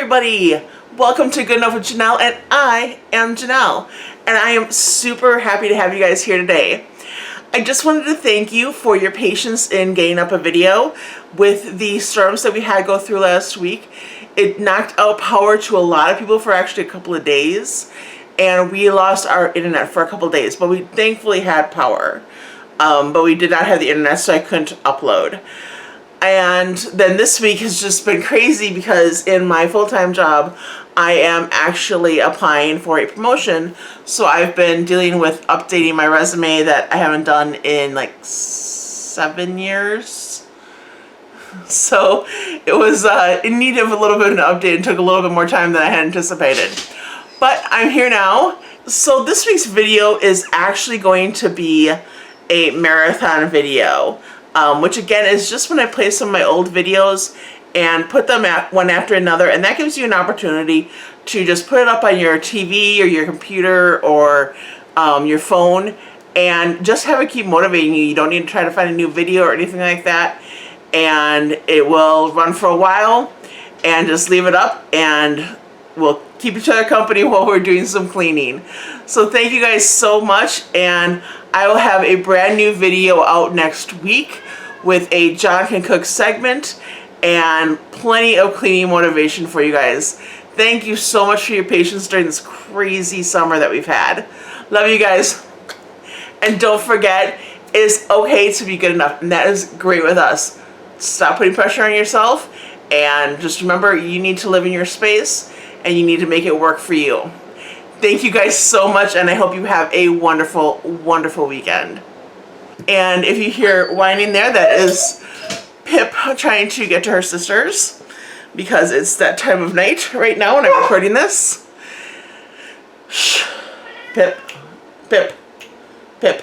everybody! Welcome to Good Enough with Janelle, and I am Janelle, and I am super happy to have you guys here today. I just wanted to thank you for your patience in getting up a video with the storms that we had go through last week. It knocked out power to a lot of people for actually a couple of days, and we lost our internet for a couple of days, but we thankfully had power. But we did not have the internet, so I couldn't upload. And then this week has just been crazy because in my full-time job, I am actually applying for a promotion. So I've been dealing with updating my resume that I haven't done in like 7 years. So it was in need of a little bit of an update and took a little bit more time than I had anticipated. But I'm here now. So this week's video is actually going to be a marathon video. Which again is just when I play some of my old videos and put them at one after another, and that gives you an opportunity to just put it up on your TV or your computer or your phone and just have it keep motivating you. You don't need to try to find a new video or anything like that, and it will run for a while, and just leave it up and we'll keep each other company while we're doing some cleaning. So thank you guys so much, and I will have a brand new video out next week with a John Can Cook segment and plenty of cleaning motivation for you guys. Thank you so much for your patience during this crazy summer that we've had. Love you guys. And don't forget, it's okay to be good enough, and that is great with us. Stop putting pressure on yourself, and just remember, you need to live in your space and you need to make it work for you. Thank you guys so much, and I hope you have a wonderful, wonderful weekend. And if you hear whining there, that is Pip trying to get to her sisters because it's that time of night right now when I'm recording this. Shh. Pip, Pip, Pip,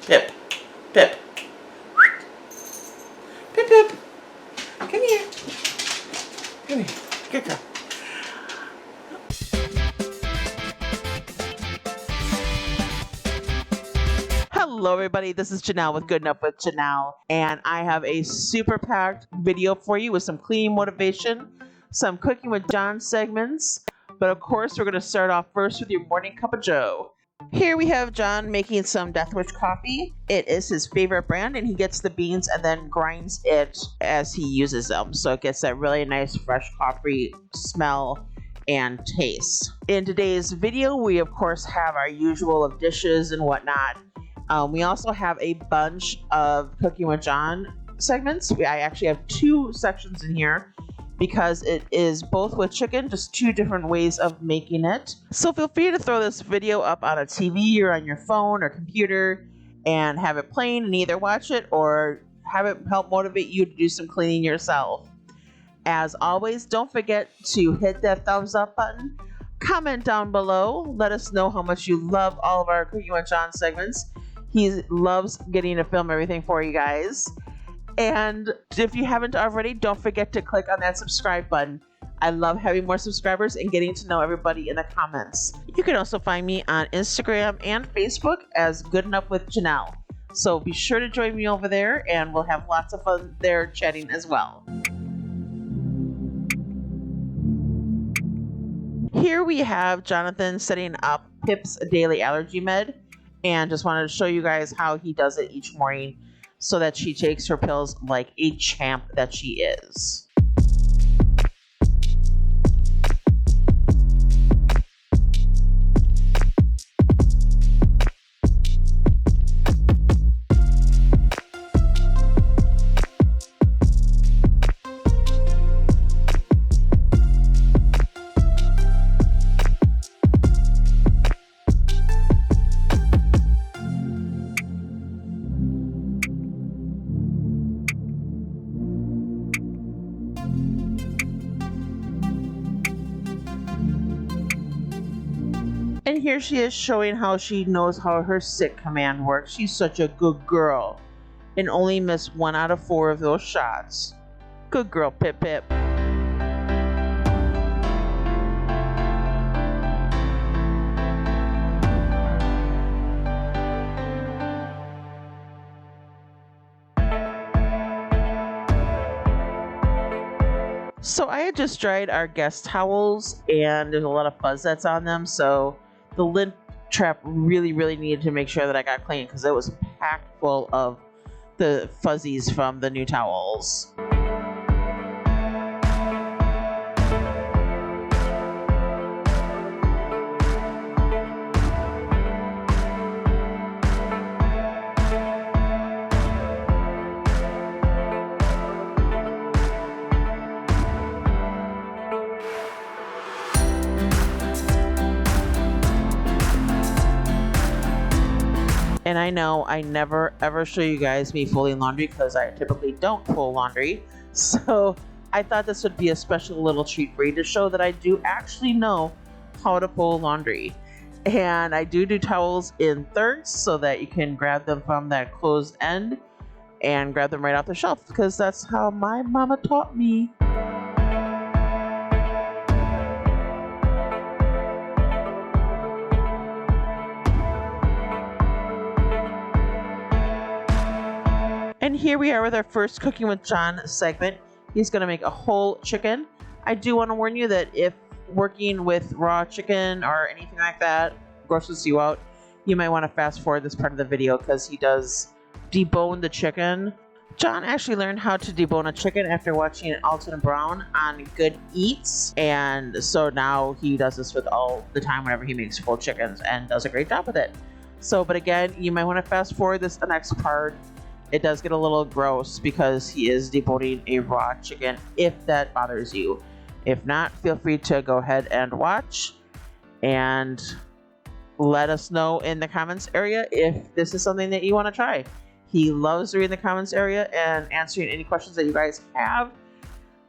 Pip, Pip. Pip, Pip. Come here. Come here. Good girl. Hello everybody, this is Janelle with Good Enough with Janelle, and I have a super packed video for you with some cleaning motivation, some cooking with John segments, but of course we're going to start off first with your morning cup of joe. Here we have John making some Death Wish coffee. It is his favorite brand, and he gets the beans and then grinds it as he uses them, so it gets that really nice fresh coffee smell and taste. In today's video, we of course have our usual of dishes and whatnot. We also have a bunch of Cooking with John segments. I actually have 2 sections in here because it is both with chicken, just 2 different ways of making it. So feel free to throw this video up on a TV or on your phone or computer and have it playing and either watch it or have it help motivate you to do some cleaning yourself. As always, don't forget to hit that thumbs up button. Comment down below. Let us know how much you love all of our Cooking with John segments. He loves getting to film everything for you guys. And if you haven't already, don't forget to click on that subscribe button. I love having more subscribers and getting to know everybody in the comments. You can also find me on Instagram and Facebook as Good Enough with Janelle. So be sure to join me over there, and we'll have lots of fun there chatting as well. Here we have Jonathan setting up Pip's daily allergy med. And just wanted to show you guys how he does it each morning so that she takes her pills like a champ that she is. And here she is showing how she knows how her sick command works. She's such a good girl and only missed 1 out of 4 of those shots. Good girl, Pip Pip. So I had just dried our guest towels, and there's a lot of fuzz that's on them, so the lint trap really needed to make sure that I got clean because it was packed full of the fuzzies from the new towels. And I know I never ever show you guys me folding laundry because I typically don't fold laundry. So I thought this would be a special little treat for you to show that I do actually know how to fold laundry. And I do towels in thirds so that you can grab them from that closed end and grab them right off the shelf because that's how my mama taught me. And here we are with our first Cooking with John segment. He's going to make a whole chicken. I do want to warn you that if working with raw chicken or anything like that grosses you out, you might want to fast forward this part of the video because he does debone the chicken. John actually learned how to debone a chicken after watching Alton Brown on Good Eats. And so now he does this with all the time whenever he makes full chickens and does a great job with it. So, but again, you might want to fast forward this the next part. It does get a little gross because he is deboning a raw chicken if that bothers you. If not, feel free to go ahead and watch and let us know in the comments area if this is something that you want to try. He loves reading the comments area and answering any questions that you guys have.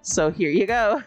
So here you go.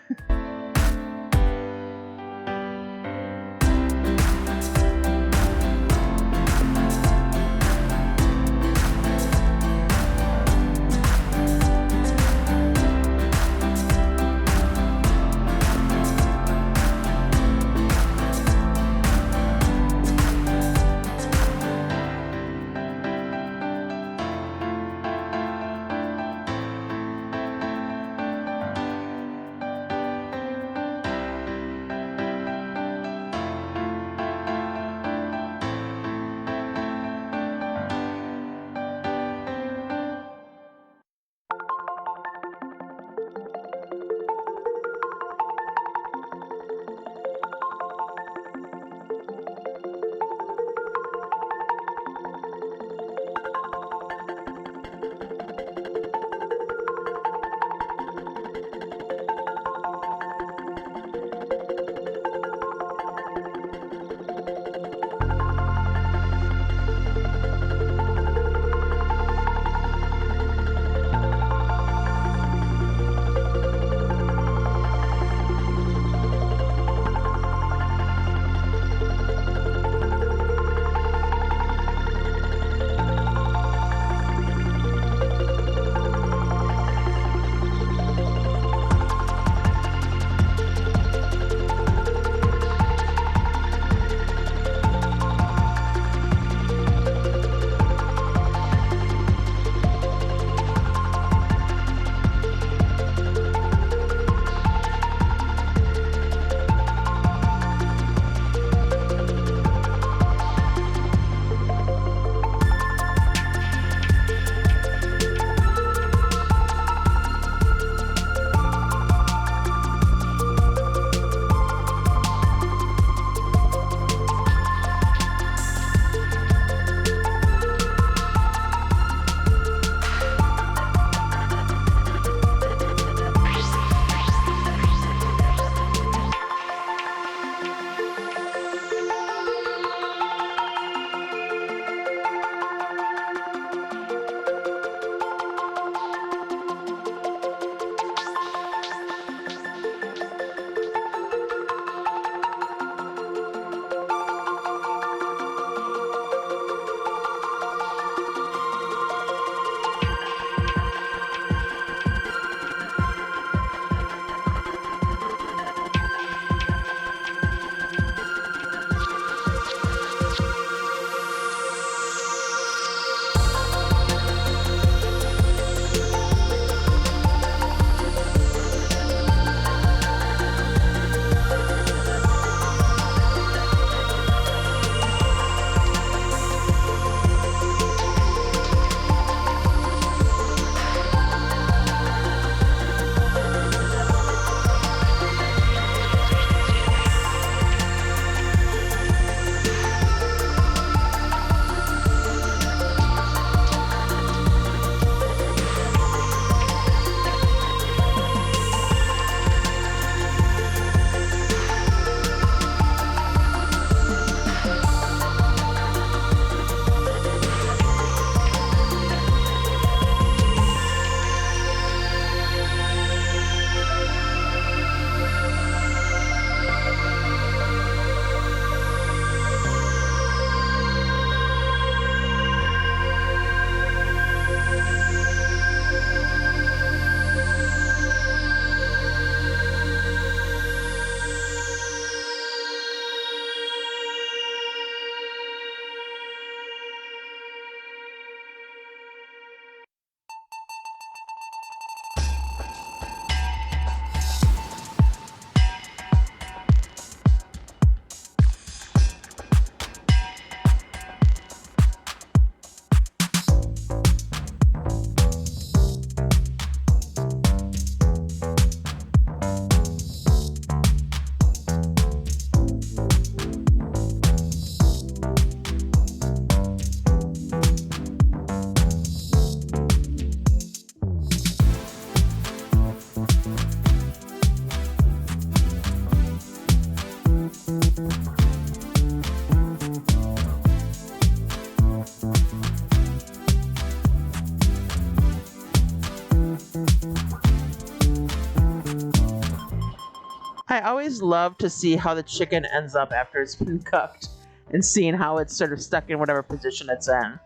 always love to see how the chicken ends up after it's been cooked and seeing how it's sort of stuck in whatever position it's in.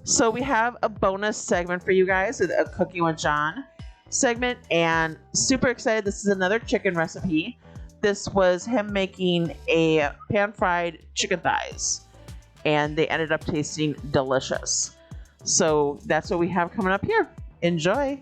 So we have a bonus segment for you guys, a Cooking with John segment, and super excited. This is another chicken recipe. This was him making a pan-fried chicken thighs, and they ended up tasting delicious. So that's what we have coming up here. Enjoy!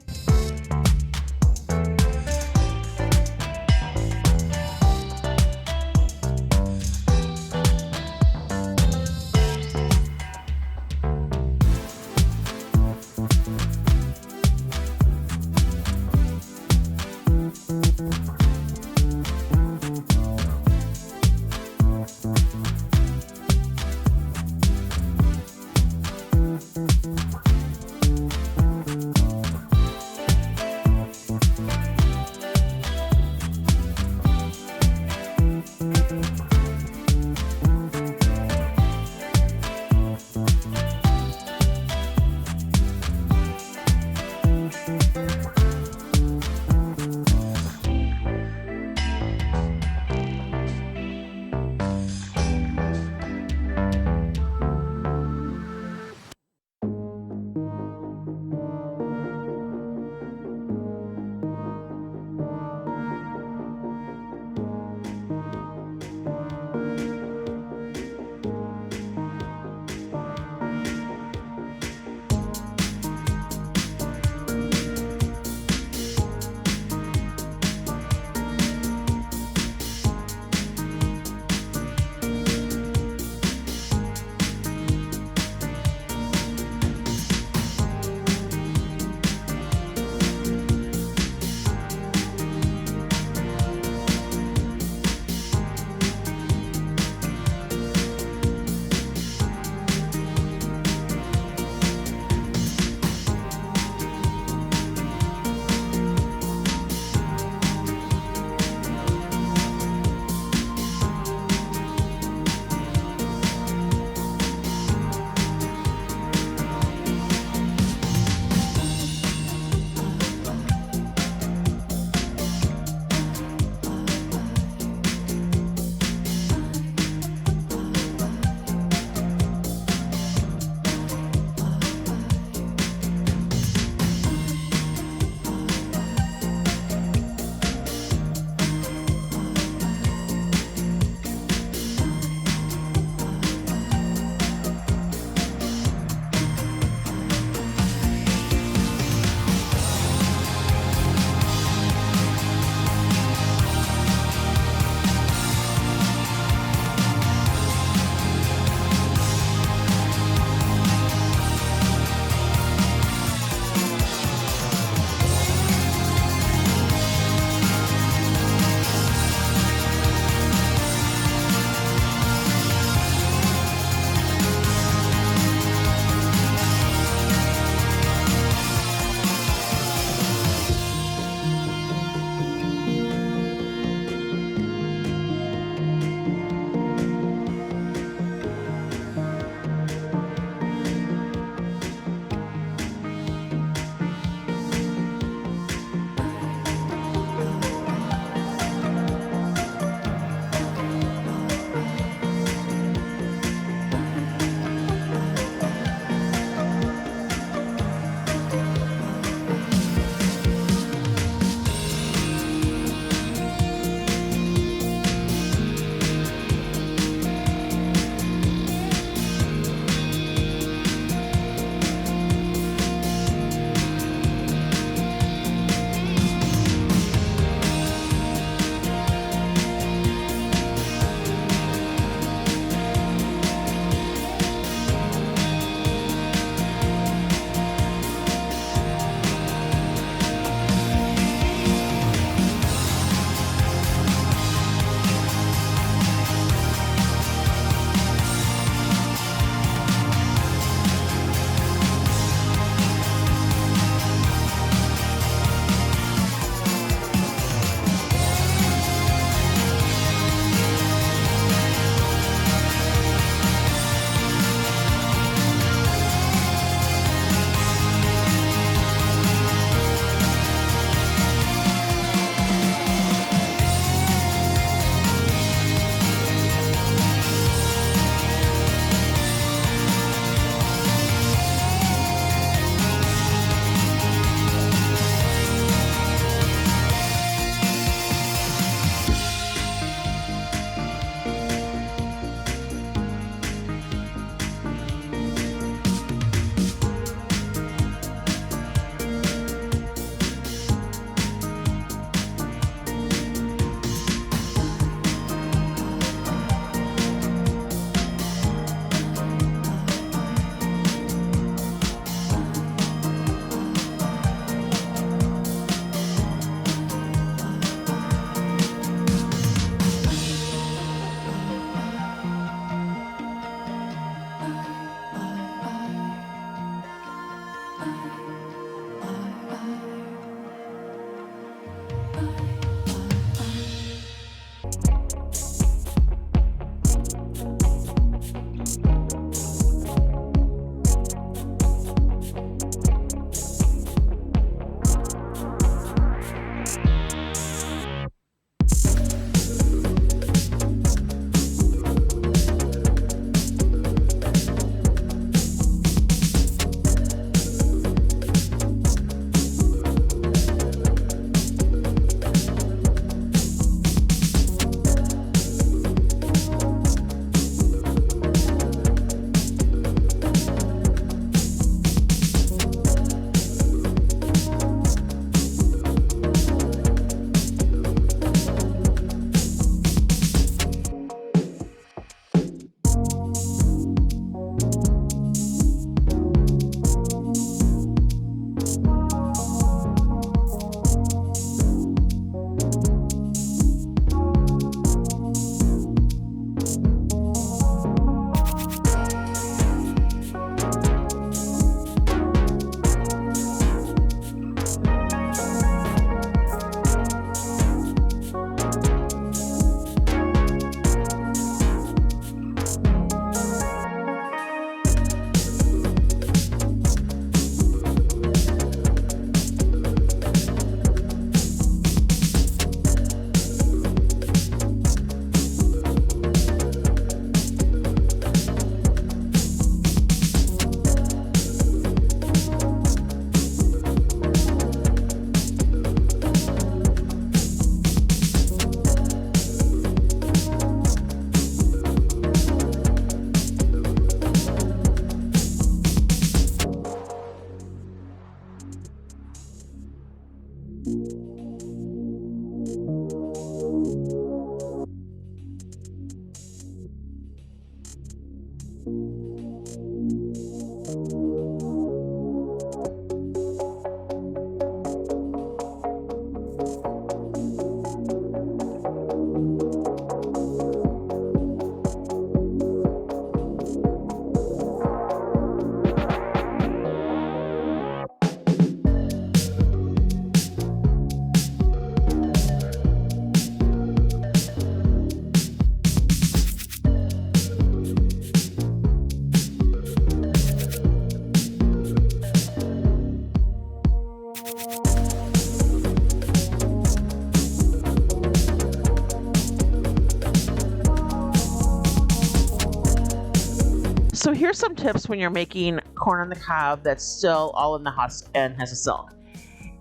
So here's some tips when you're making corn on the cob that's still all in the husk and has a silk.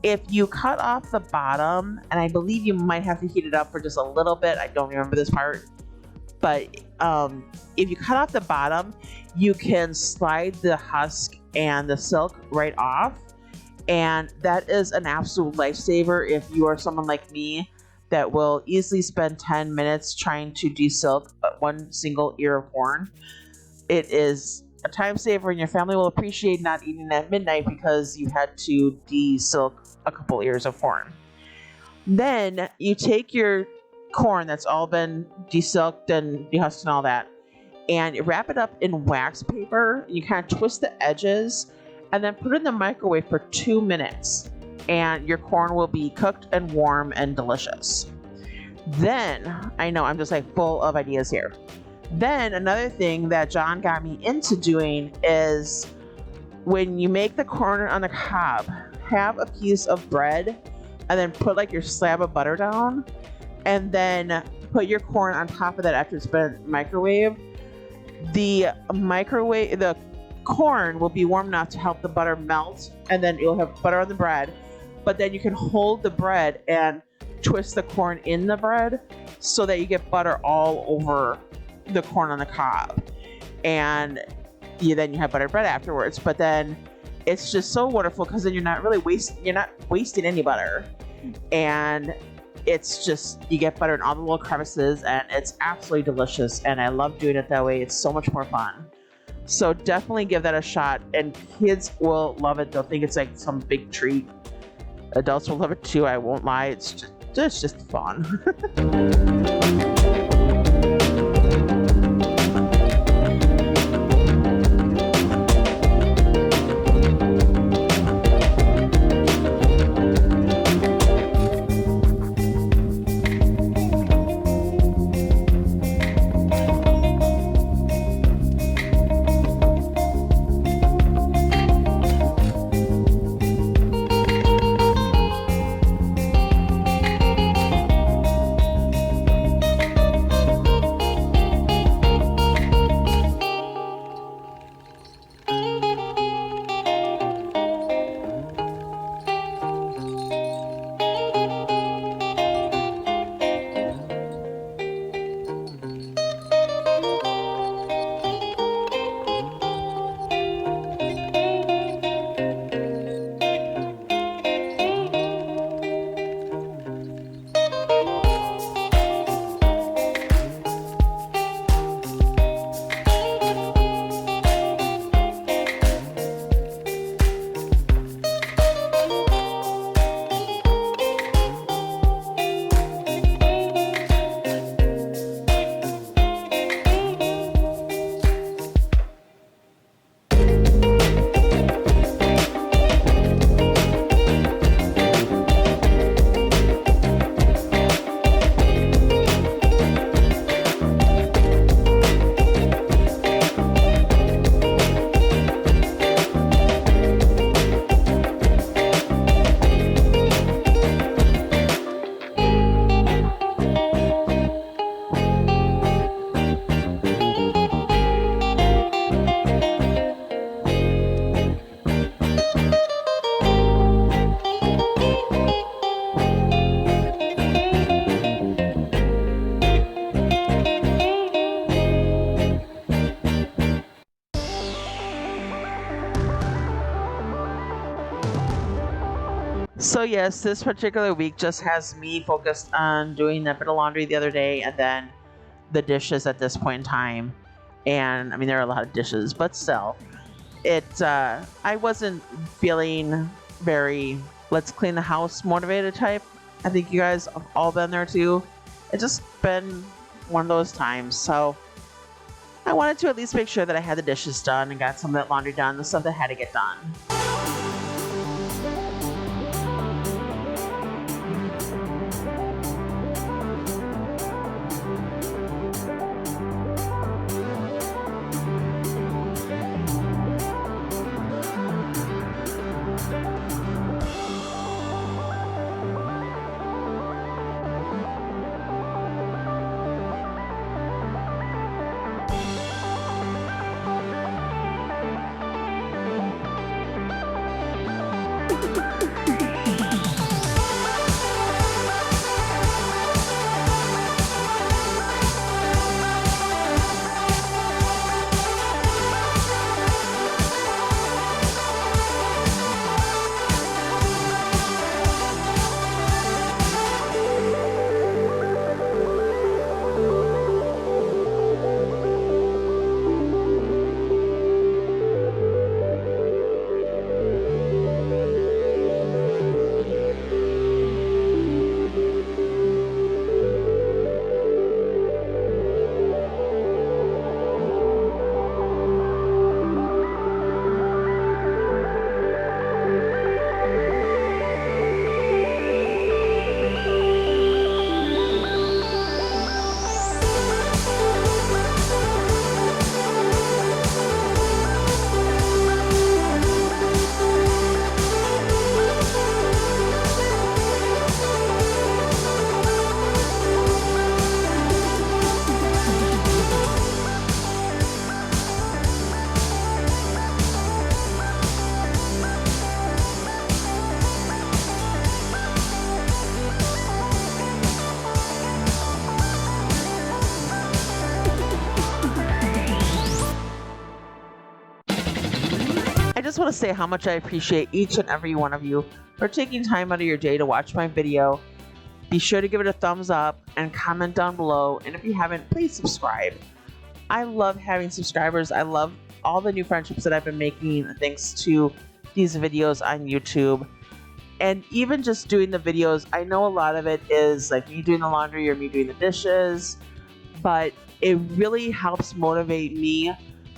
If you cut off the bottom, and I believe you might have to heat it up for just a little bit, I don't remember this part, but if you cut off the bottom, you can slide the husk and the silk right off, and that is an absolute lifesaver if you are someone like me that will easily spend 10 minutes trying to de-silk one single ear of corn. It is a time saver, and your family will appreciate not eating at midnight because you had to de-silk a couple ears of corn. Then you take your corn that's all been de-silked and dehusked and all that, and you wrap it up in wax paper. You kind of twist the edges and then put it in the microwave for 2 minutes, and your corn will be cooked and warm and delicious. Then, I know I'm just like full of ideas here. Then another thing that John got me into doing is when you make the corn on the cob, have a piece of bread and then put like your slab of butter down, and then put your corn on top of that after it's been microwaved. The corn will be warm enough to help the butter melt, and then you'll have butter on the bread. But then you can hold the bread and twist the corn in the bread so that you get butter all over the corn on the cob, and then you have buttered bread afterwards. But then it's just so wonderful because then you're not wasting any butter, and it's just, you get butter in all the little crevices, and it's absolutely delicious, and I love doing it that way. It's so much more fun. So definitely give that a shot, and kids will love it. They'll think it's like some big treat. Adults will love it too, I won't lie. It's just fun. So yes, this particular week just has me focused on doing that bit of laundry the other day, and then the dishes at this point in time. And I mean, there are a lot of dishes, but still, I wasn't feeling very let's clean the house motivated type. I think you guys have all been there too. It's just been one of those times. So I wanted to at least make sure that I had the dishes done and got some of that laundry done, the stuff that had to get done. just want to say how much I appreciate each and every one of you for taking time out of your day to watch my video. Be sure to give it a thumbs up and comment down below. And if you haven't, please subscribe. I love having subscribers. I love all the new friendships that I've been making thanks to these videos on YouTube. And even just doing the videos, I know a lot of it is like me doing the laundry or me doing the dishes, but it really helps motivate me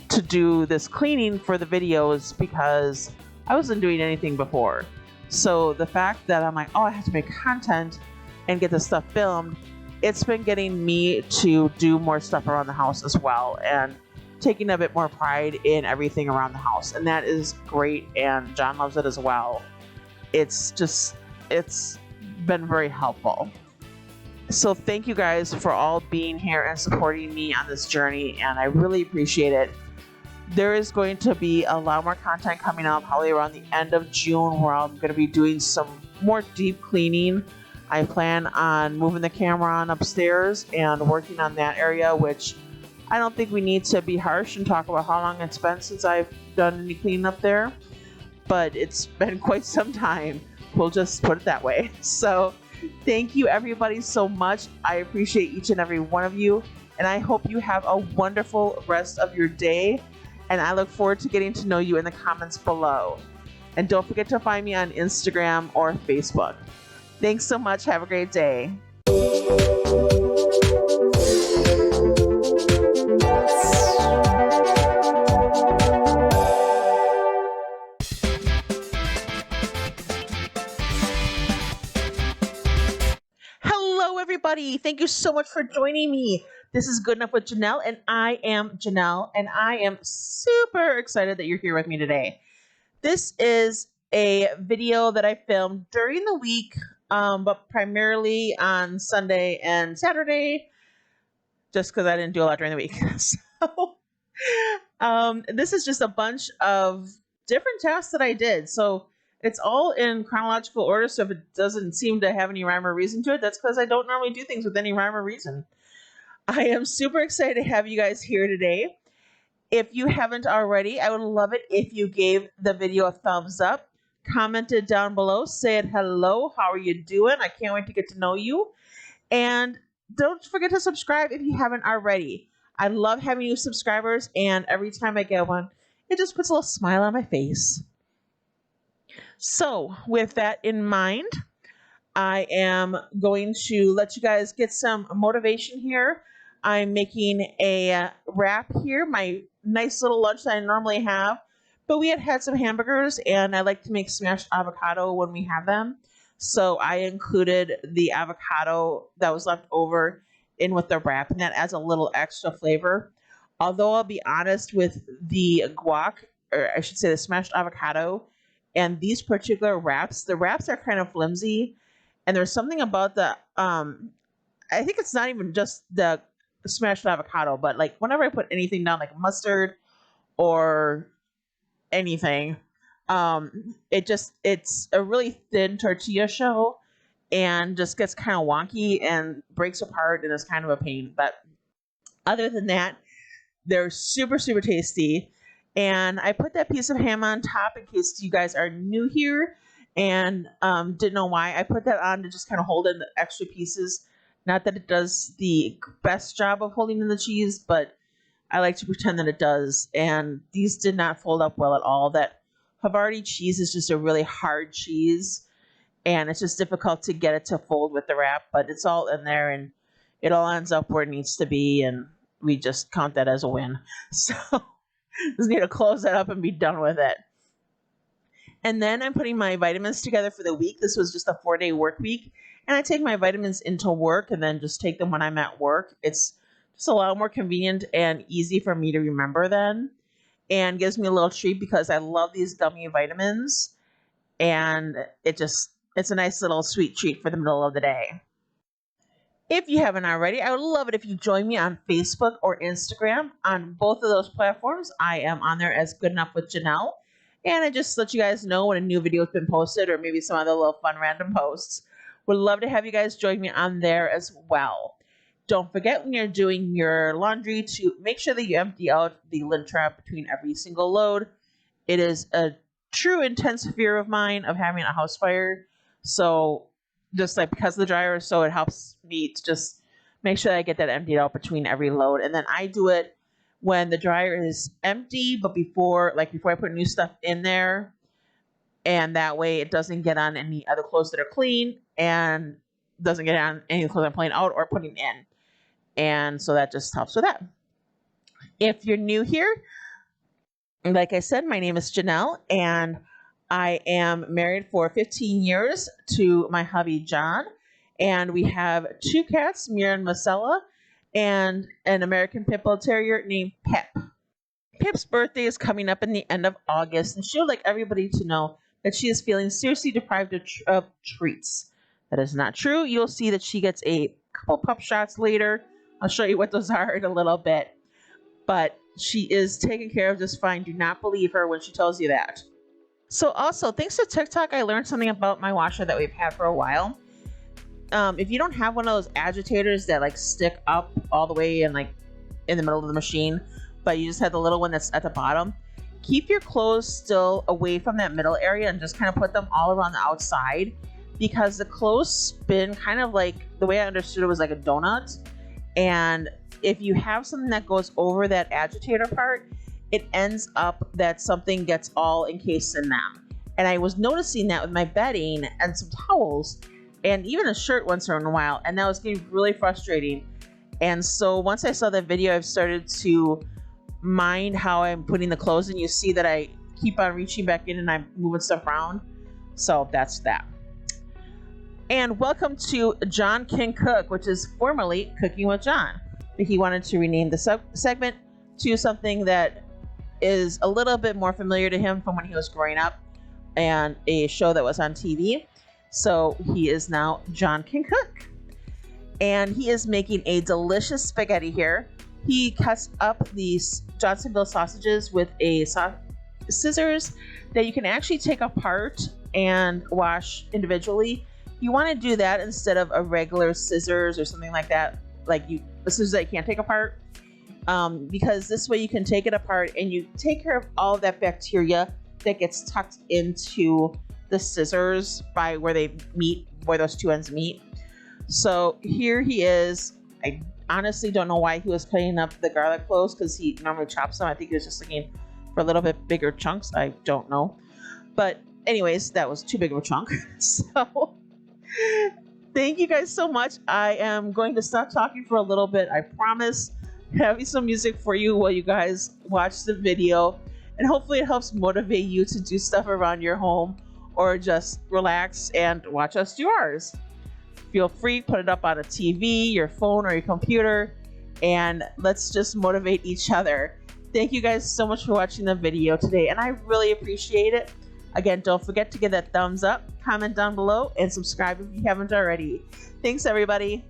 to do this cleaning for the videos because I wasn't doing anything before. So the fact that I'm like, oh, I have to make content and get this stuff filmed, it's been getting me to do more stuff around the house as well and taking a bit more pride in everything around the house. And that is great, and John loves it as well. It's been very helpful. So thank you guys for all being here and supporting me on this journey, and I really appreciate it. There is going to be a lot more content coming out probably around the end of June where I'm going to be doing some more deep cleaning. I plan on moving the camera on upstairs and working on that area, which I don't think we need to be harsh and talk about how long it's been since I've done any cleaning up there, but it's been quite some time. We'll just put it that way. So thank you everybody so much. I appreciate each and every one of you, and I hope you have a wonderful rest of your day. And I look forward to getting to know you in the comments below. And don't forget to find me on Instagram or Facebook. Thanks so much. Have a great day. Hello, everybody. Thank you so much for joining me. This is Good Enough with Janelle, and I am Janelle, and I am super excited that you're here with me today. This is a video that I filmed during the week, but primarily on Sunday and Saturday, just because I didn't do a lot during the week. So this is just a bunch of different tasks that I did. So it's all in chronological order, so if it doesn't seem to have any rhyme or reason to it, that's because I don't normally do things with any rhyme or reason. I am super excited to have you guys here today. If you haven't already, I would love it if you gave the video a thumbs up, commented down below, said hello, how are you doing? I can't wait to get to know you. And don't forget to subscribe if you haven't already. I love having new subscribers, and every time I get one, it just puts a little smile on my face. So with that in mind, I am going to let you guys get some motivation here. I'm making a wrap here, my nice little lunch that I normally have. But we had some hamburgers, and I like to make smashed avocado when we have them. So I included the avocado that was left over in with the wrap, and that adds a little extra flavor. Although I'll be honest with the guac, or I should say the smashed avocado, and these particular wraps, the wraps are kind of flimsy. And there's something about the, I think it's not even just the smashed avocado, but like whenever I put anything down, like mustard or anything, it's a really thin tortilla shell and just gets kind of wonky and breaks apart and is kind of a pain. But other than that, they're super, super tasty. And I put that piece of ham on top in case you guys are new here and didn't know why. I put that on to just kind of hold in the extra pieces. Not that it does the best job of holding in the cheese, but I like to pretend that it does. And these did not fold up well at all. That Havarti cheese is just a really hard cheese, and it's just difficult to get it to fold with the wrap, but it's all in there, and it all ends up where it needs to be, and we just count that as a win. So just need to close that up and be done with it. And then I'm putting my vitamins together for the week. This was just a 4-day work week, and I take my vitamins into work and then just take them when I'm at work. It's just a lot more convenient and easy for me to remember then, and gives me a little treat because I love these gummy vitamins, and it's a nice little sweet treat for the middle of the day. If you haven't already, I would love it if you join me on Facebook or Instagram. On both of those platforms, I am on there as Good Enough with Janelle. And I just let you guys know when a new video has been posted or maybe some other little fun random posts. Would love to have you guys join me on there as well. Don't forget when you're doing your laundry to make sure that you empty out the lint trap between every single load. It is a true intense fear of mine of having a house fire. So just like because of the dryer, so it helps me to just make sure that I get that emptied out between every load. And then I do it when the dryer is empty, but before I put new stuff in there. And that way it doesn't get on any other clothes that are clean and doesn't get on any clothes I'm pulling out or putting in. And so that just helps with that. If you're new here, like I said, my name is Janelle, and I am married for 15 years to my hubby, John. And we have 2 cats, Mira and Marcella, and an American Pit Bull Terrier named Pep. Pip's birthday is coming up in the end of August, and she would like everybody to know that she is feeling seriously deprived of treats. That is not true. You'll see that she gets a couple pup shots later. I'll show you what those are in a little bit. But she is taken care of just fine. Do not believe her when she tells you that. So also, thanks to TikTok, I learned something about my washer that we've had for a while. If you don't have one of those agitators that like stick up all the way and like in the middle of the machine, but you just have the little one that's at the bottom, keep your clothes still away from that middle area and just kind of put them all around the outside, because the clothes spin kind of like, the way I understood it was like a donut. And if you have something that goes over that agitator part, it ends up that something gets all encased in them. And I was noticing that with my bedding and some towels and even a shirt once in a while, and that was getting really frustrating. And so once I saw that video, I've started to mind how I'm putting the clothes, and you see that I keep on reaching back in and I'm moving stuff around. So that's that. And welcome to John Can Cook, which is formerly Cooking with John. He wanted to rename the segment to something that is a little bit more familiar to him from when he was growing up and a show that was on TV. So he is now John Can Cook. And he is making a delicious spaghetti here. He cuts up these Johnsonville sausages with a scissors that you can actually take apart and wash individually. You want to do that instead of a regular scissors or something like that, a scissors that you can't take apart, because this way you can take it apart and you take care of all of that bacteria that gets tucked into the scissors by where they meet, where those two ends meet. So here he is. I honestly don't know why he was cutting up the garlic cloves, because he normally chops them. I think he was just looking for a little bit bigger chunks. I don't know. But anyways, that was too big of a chunk. So thank you guys so much. I am going to stop talking for a little bit. I promise. Having some music for you while you guys watch the video. And hopefully it helps motivate you to do stuff around your home or just relax and watch us do ours. Feel free, put it up on a TV, your phone, or your computer, and let's just motivate each other. Thank you guys so much for watching the video today, and I really appreciate it. Again, don't forget to give that thumbs up, comment down below, and subscribe if you haven't already. Thanks, everybody.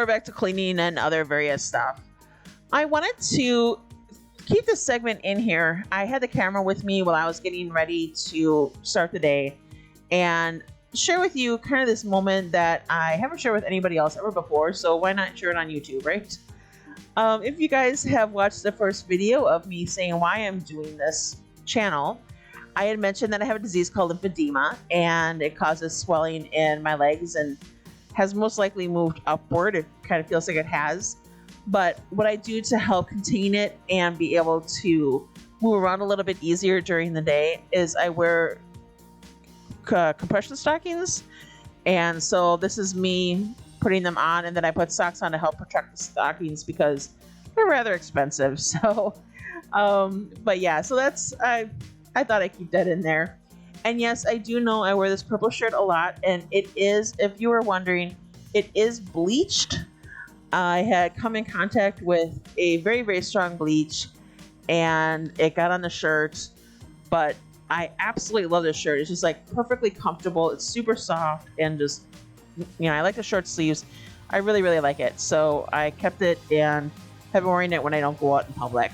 we're back to cleaning and other various stuff. I wanted to keep this segment in here. I had the camera with me while I was getting ready to start the day and share with you kind of this moment that I haven't shared with anybody else ever before, so why not share it on YouTube, right? If you guys have watched the first video of me saying why I'm doing this channel, I had mentioned that I have a disease called lymphedema, and it causes swelling in my legs and has most likely moved upward. It kind of feels like it has. But what I do to help contain it and be able to move around a little bit easier during the day is I wear compression stockings. And so this is me putting them on, and then I put socks on to help protect the stockings because they're rather expensive. So, but yeah, so that's, I thought I'd keep that in there. And yes, I do know I wear this purple shirt a lot, and it is, if you were wondering, it is bleached. I had come in contact with a very, very strong bleach, and it got on the shirt, but I absolutely love this shirt. It's just like perfectly comfortable. It's super soft, and just, you know, I like the short sleeves. I really, really like it. So I kept it and have been wearing it when I don't go out in public.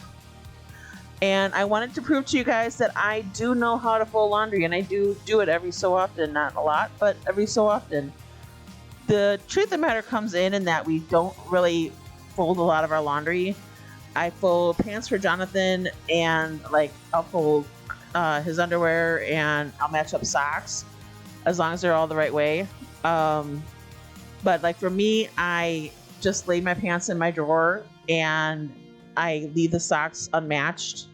And I wanted to prove to you guys that I do know how to fold laundry, and I do it every so often. Not a lot, but every so often. The truth of the matter comes in that we don't really fold a lot of our laundry. I fold pants for Jonathan, and like I'll fold his underwear, and I'll match up socks as long as they're all the right way. But like for me, I just lay my pants in my drawer and I leave the socks unmatched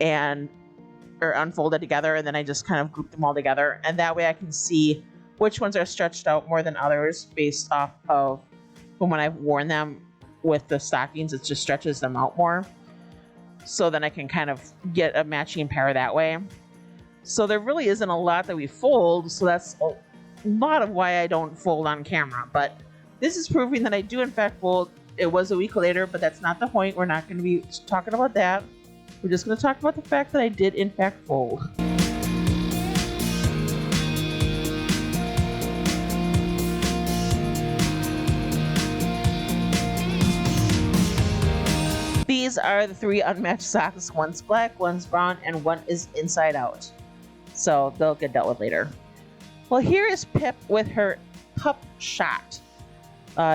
or unfolded together, and then I just kind of group them all together, and that way I can see which ones are stretched out more than others based off of when I've worn them with the stockings. It just stretches them out more, so then I can kind of get a matching pair that way. So there really isn't a lot that we fold, so that's a lot of why I don't fold on camera. But this is proving that I do in fact fold. It was a week later, but that's not the point. We're not going to be talking about that. We're just going to talk about the fact that I did in fact fold. These are the 3 unmatched socks. One's black, one's brown, and one is inside out. So they'll get dealt with later. Well, here is Pip with her pup shot.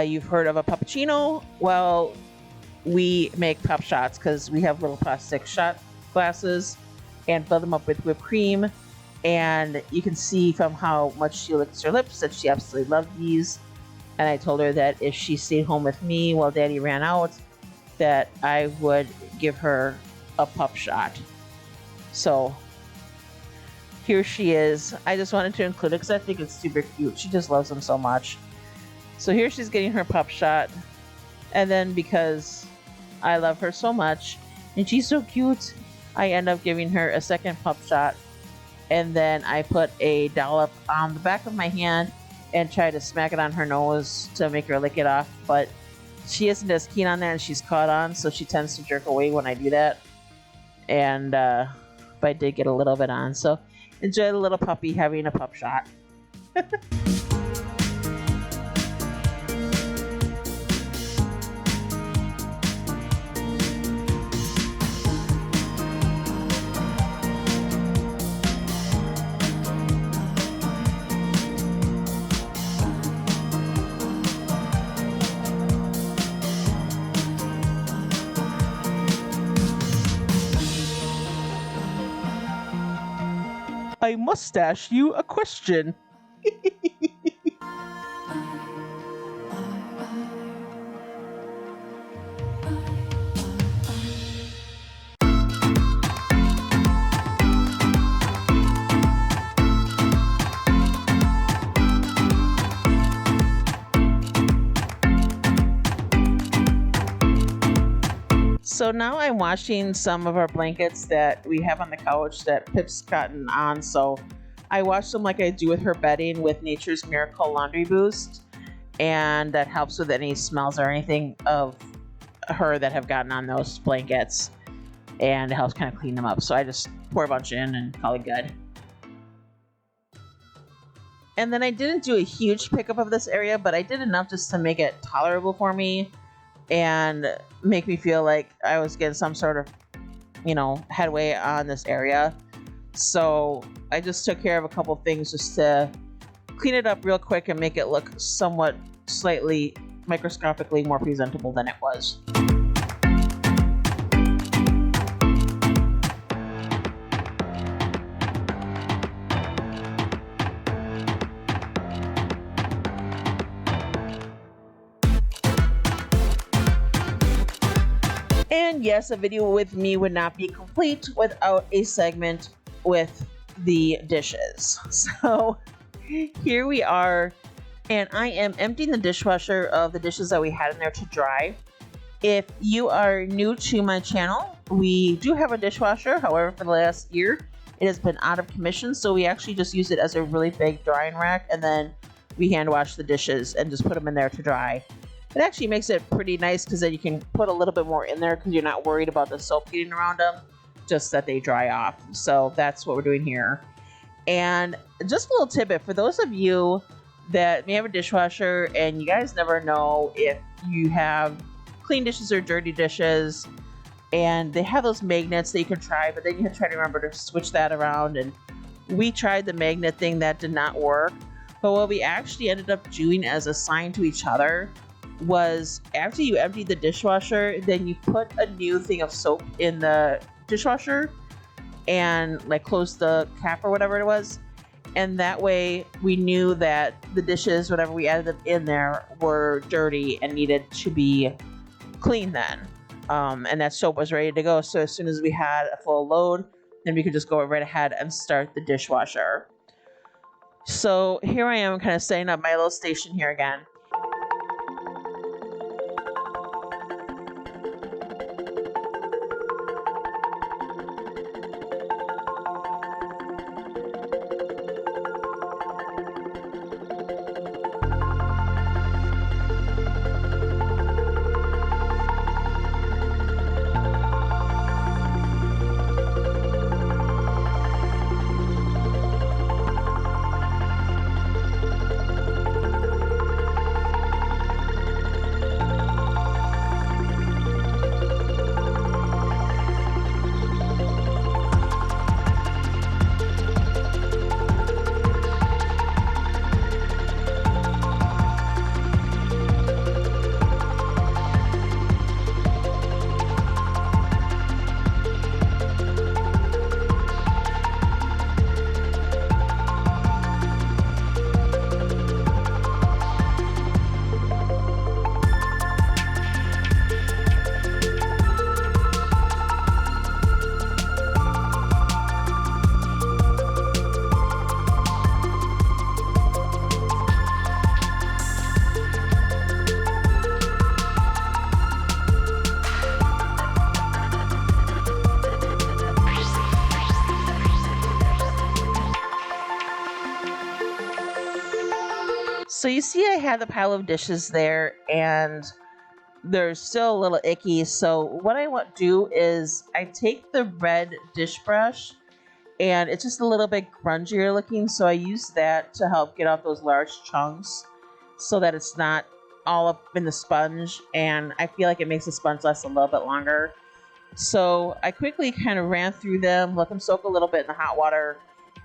You've heard of a puppuccino? Well, we make pup shots because we have little plastic shot glasses and fill them up with whipped cream. And you can see from how much she licks her lips that she absolutely loved these. And I told her that if she stayed home with me while Daddy ran out, that I would give her a pup shot. So here she is. I just wanted to include it because I think it's super cute. She just loves them so much. So here she's getting her pup shot. And then because I love her so much and she's so cute, I end up giving her a second pup shot. And then I put a dollop on the back of my hand and try to smack it on her nose to make her lick it off. But she isn't as keen on that, and she's caught on, so she tends to jerk away when I do that. And but I did get a little bit on. So enjoy the little puppy having a pup shot. I must ask you a question. So now I'm washing some of our blankets that we have on the couch that Pip's gotten on. So I wash them like I do with her bedding with Nature's Miracle Laundry Boost. And that helps with any smells or anything of her that have gotten on those blankets. And it helps kind of clean them up. So I just pour a bunch in and call it good. And then I didn't do a huge pickup of this area, but I did enough just to make it tolerable for me and make me feel like I was getting some sort of, headway on this area. So I just took care of a couple things just to clean it up real quick and make it look somewhat slightly microscopically more presentable than it was. And yes, a video with me would not be complete without a segment with the dishes. So here we are, and I am emptying the dishwasher of the dishes that we had in there to dry. If you are new to my channel, we do have a dishwasher. However, for the last year, it has been out of commission, so we actually just use it as a really big drying rack, and then we hand wash the dishes and just put them in there to dry. It actually makes it pretty nice because then you can put a little bit more in there because you're not worried about the soap getting around them, just that they dry off. So that's what we're doing here. And just a little tidbit for those of you that may have a dishwasher and you guys never know if you have clean dishes or dirty dishes, and they have those magnets that you can try, but then you have to try to remember to switch that around. And we tried the magnet thing, that did not work. But what we actually ended up doing as a sign to each other was, after you empty the dishwasher, then you put a new thing of soap in the dishwasher and like close the cap or whatever it was. And that way we knew that the dishes, whatever we added them in there, were dirty and needed to be cleaned then. And that soap was ready to go. So as soon as we had a full load, then we could just go right ahead and start the dishwasher. So here I am kind of setting up my little station here again. So you see I had the pile of dishes there and they're still a little icky. So what I want to do is I take the red dish brush, and it's just a little bit grungier looking. So I use that to help get off those large chunks so that it's not all up in the sponge. And I feel like it makes the sponge last a little bit longer. So I quickly kind of ran through them, let them soak a little bit in the hot water,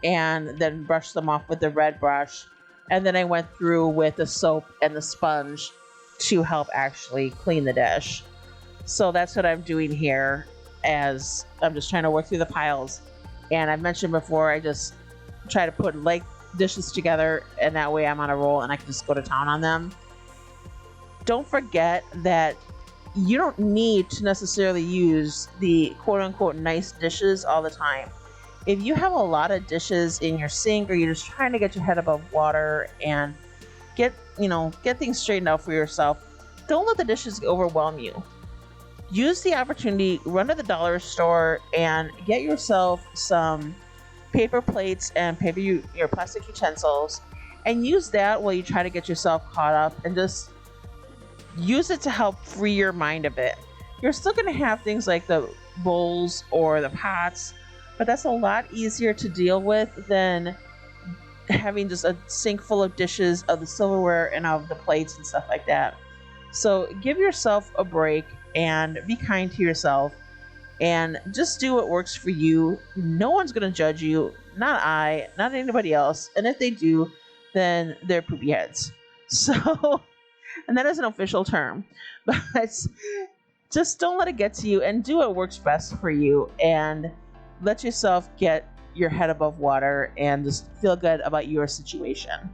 and then brushed them off with the red brush. And then I went through with the soap and the sponge to help actually clean the dish. So that's what I'm doing here, as I'm just trying to work through the piles. And I've mentioned before, I just try to put like dishes together, and that way I'm on a roll and I can just go to town on them. Don't forget that you don't need to necessarily use the quote-unquote nice dishes all the time. If you have a lot of dishes in your sink, or you're just trying to get your head above water and get things straightened out for yourself, don't let the dishes overwhelm you. Use the opportunity, run to the dollar store and get yourself some paper plates and your plastic utensils, and use that while you try to get yourself caught up, and just use it to help free your mind a bit. You're still going to have things like the bowls or the pots, but that's a lot easier to deal with than having just a sink full of dishes, of the silverware and of the plates and stuff like that. So give yourself a break and be kind to yourself and just do what works for you. No one's going to judge you. Not I, not anybody else. And if they do, then they're poopy heads. So, and that is an official term, but just don't let it get to you and do what works best for you and let yourself get your head above water and just feel good about your situation.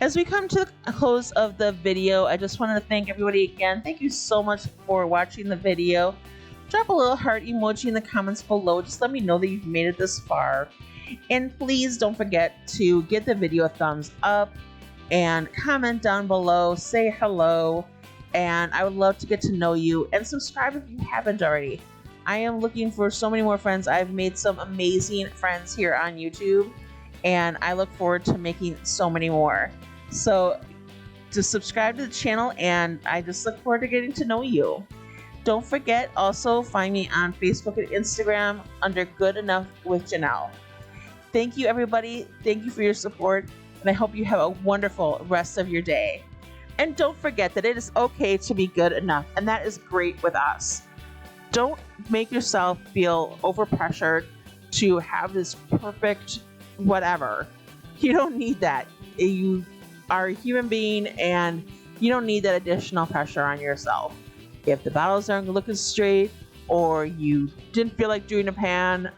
As we come to the close of the video, I just wanted to thank everybody again. Thank you so much for watching the video. Drop a little heart emoji in the comments below. Just let me know that you've made it this far. And please don't forget to give the video a thumbs up and comment down below, say hello, and I would love to get to know you, and subscribe if you haven't already. I am looking for so many more friends. I've made some amazing friends here on YouTube, and I look forward to making so many more. So just subscribe to the channel, and I just look forward to getting to know you. Don't forget, also find me on Facebook and Instagram under Good Enough with Janelle. Thank you, everybody. Thank you for your support, and I hope you have a wonderful rest of your day. And don't forget that it is okay to be good enough, and that is great with us. Don't make yourself feel overpressured to have this perfect whatever. You don't need that. You are a human being, and you don't need that additional pressure on yourself. If the bottles aren't looking straight, or you didn't feel like doing a pan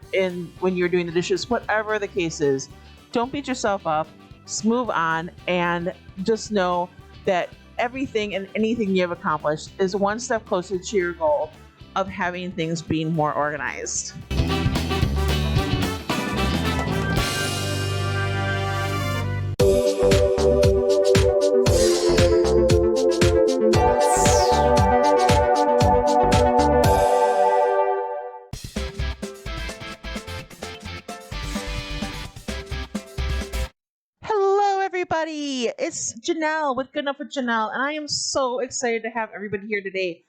when you're doing the dishes, whatever the case is, don't beat yourself up. Just move on, and just know that everything and anything you have accomplished is one step closer to your goal of having things being more organized. Hello, everybody. It's Janelle with Good Enough with Janelle, and I am so excited to have everybody here today.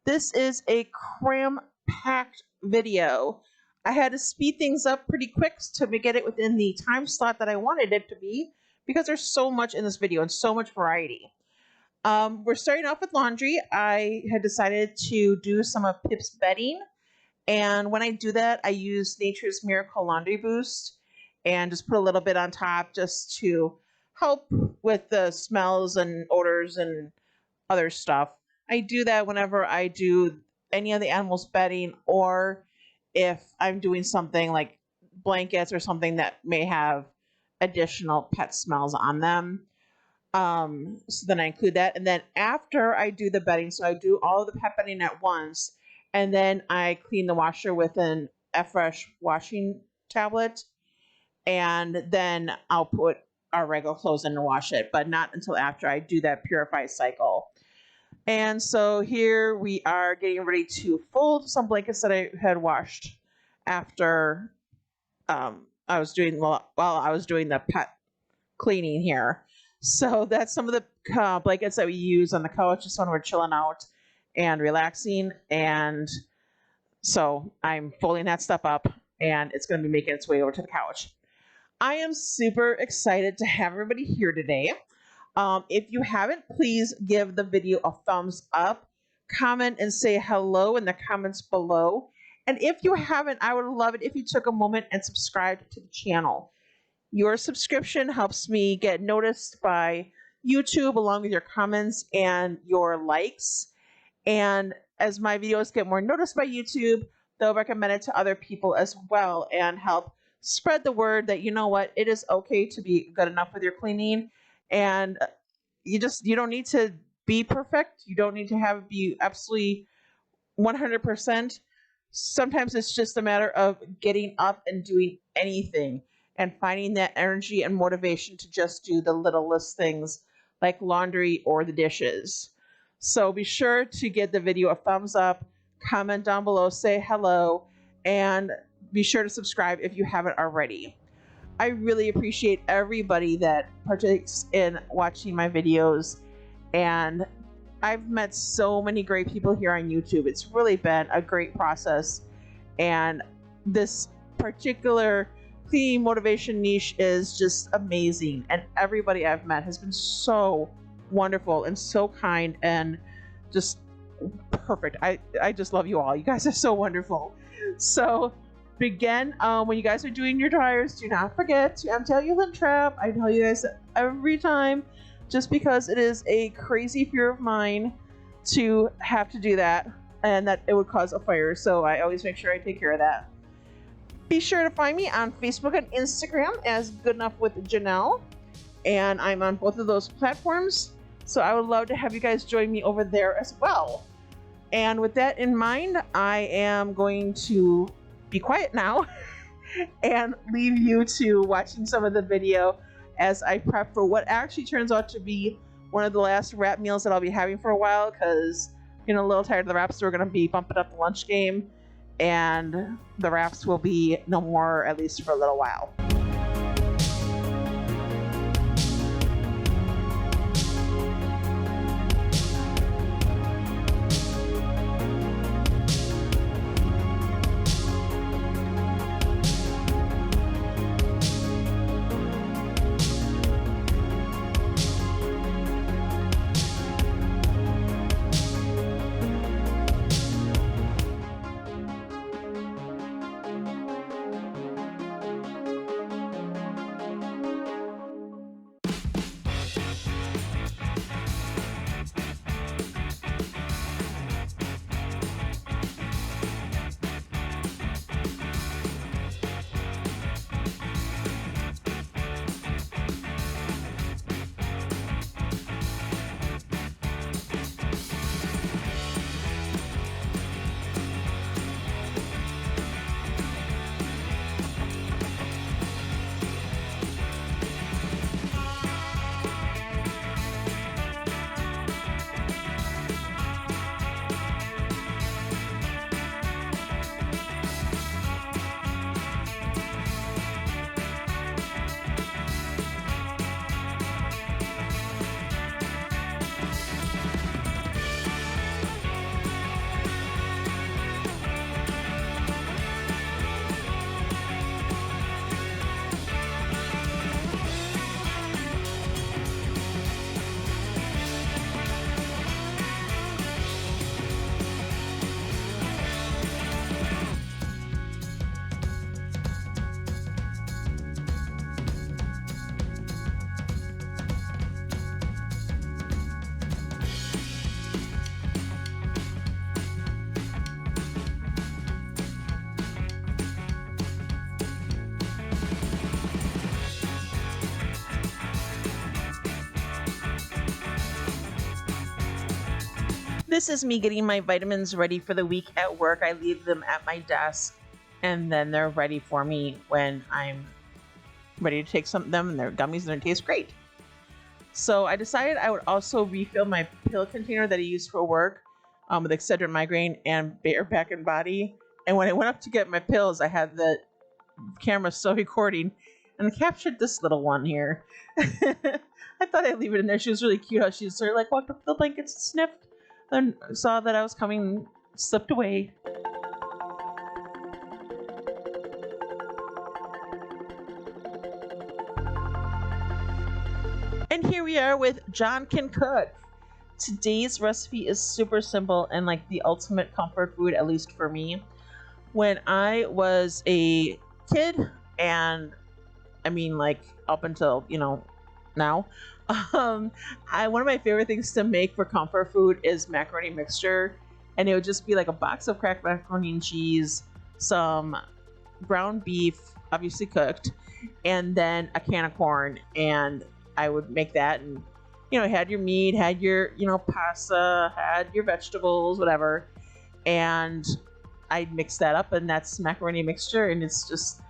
This is a cram-packed video. I had to speed things up pretty quick to get it within the time slot that I wanted it to be because there's so much in this video and so much variety. We're starting off with laundry. I had decided to do some of Pip's bedding, and when I do that, I use Nature's Miracle Laundry Boost and just put a little bit on top just to help with the smells and odors and other stuff. I do that whenever I do any of the animals' bedding, or if I'm doing something like blankets or something that may have additional pet smells on them. So then I include that. And then after I do the bedding, so I do all the pet bedding at once, and then I clean the washer with an F-Fresh washing tablet, and then I'll put our regular clothes in and wash it, but not until after I do that purify cycle. And so here we are getting ready to fold some blankets that I had washed after while I was doing the pet cleaning here. So that's some of the blankets that we use on the couch just when we're chilling out and relaxing. And so I'm folding that stuff up, and it's going to be making its way over to the couch. I am super excited to have everybody here today. If you haven't, please give the video a thumbs up, comment and say hello in the comments below. And if you haven't, I would love it if you took a moment and subscribed to the channel. Your subscription helps me get noticed by YouTube along with your comments and your likes. And as my videos get more noticed by YouTube, they'll recommend it to other people as well and help spread the word that, you know what, it is okay to be good enough with your cleaning. And you don't need to be perfect. You don't need to be absolutely 100%. Sometimes it's just a matter of getting up and doing anything and finding that energy and motivation to just do the littlest things like laundry or the dishes. So be sure to give the video a thumbs up, comment down below, say hello, and be sure to subscribe if you haven't already. I really appreciate everybody that partakes in watching my videos, and I've met so many great people here on YouTube. It's really been a great process, and this particular cleaning motivation niche is just amazing, and everybody I've met has been so wonderful and so kind and just perfect. I just love you all. You guys are so wonderful. So again, when you guys are doing your dryers, do not forget to empty out your lint trap. I tell you guys every time, just because it is a crazy fear of mine to have to do that and that it would cause a fire. So I always make sure I take care of that. Be sure to find me on Facebook and Instagram as Good Enough with Janelle, and I'm on both of those platforms. So I would love to have you guys join me over there as well. And with that in mind, I am going to be quiet now and leave you to watching some of the video as I prep for what actually turns out to be one of the last wrap meals that I'll be having for a while, because a little tired of the wraps, so we're going to be bumping up the lunch game, and the wraps will be no more, at least for a little while. This is me getting my vitamins ready for the week at work. I leave them at my desk and then they're ready for me when I'm ready to take some of them, and they're gummies and they taste great. So I decided I would also refill my pill container that I use for work with Excedrin migraine and Bare Back and Body. And when I went up to get my pills, I had the camera still recording and I captured this little one here. I thought I'd leave it in there. She was really cute how she sort of like walked up to the blankets and sniffed, then saw that I was coming, slipped away. And here we are with John Can Cook. Today's recipe is super simple and like the ultimate comfort food, at least for me. When I was a kid, and I mean like up until, now, one of my favorite things to make for comfort food is macaroni mixture. And it would just be like a box of cracked macaroni and cheese, some ground beef, obviously cooked, and then a can of corn. And I would make that, and had your meat, had your pasta, had your vegetables, whatever, and I'd mix that up, and that's macaroni mixture. And it's just,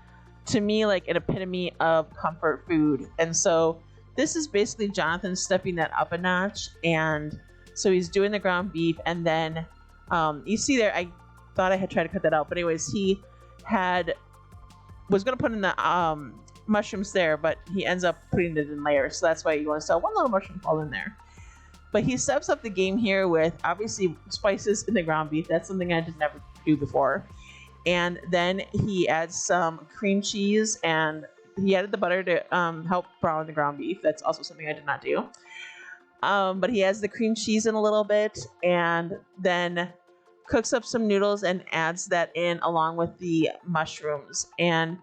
to me, like an epitome of comfort food. And so this is basically Jonathan stepping that up a notch. And so he's doing the ground beef, and then you see there, I thought I had tried to cut that out, but anyways, he was going to put in the mushrooms there, but he ends up putting it in layers, so that's why you want to sell one little mushroom fall in there. But he steps up the game here with obviously spices in the ground beef. That's something I did never do before. And then he adds some cream cheese, and he added the butter to help brown the ground beef. That's also something I did not do. But he adds the cream cheese in a little bit, and then cooks up some noodles and adds that in along with the mushrooms. And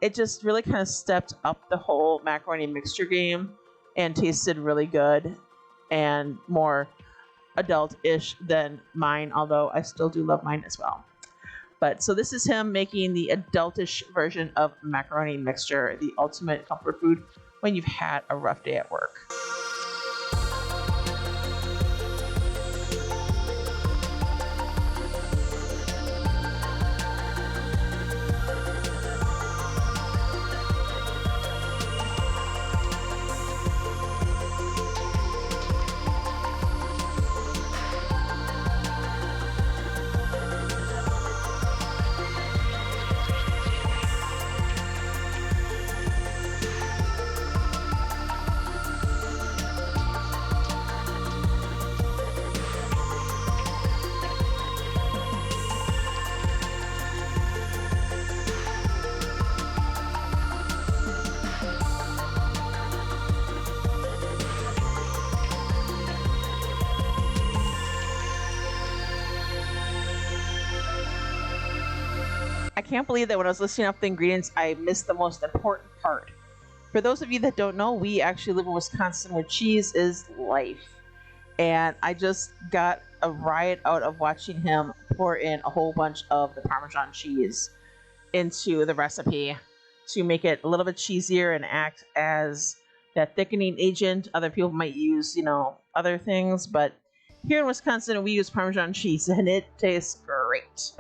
it just really kind of stepped up the whole macaroni mixture game and tasted really good and more adult-ish than mine, although I still do love mine as well. But so this is him making the adultish version of macaroni mixture, the ultimate comfort food when you've had a rough day at work. I can't believe that when I was listing up the ingredients, I missed the most important part. For those of you that don't know, we actually live in Wisconsin where cheese is life. And I just got a riot out of watching him pour in a whole bunch of the Parmesan cheese into the recipe to make it a little bit cheesier and act as that thickening agent. Other people might use, other things, but here in Wisconsin, we use Parmesan cheese and it tastes great.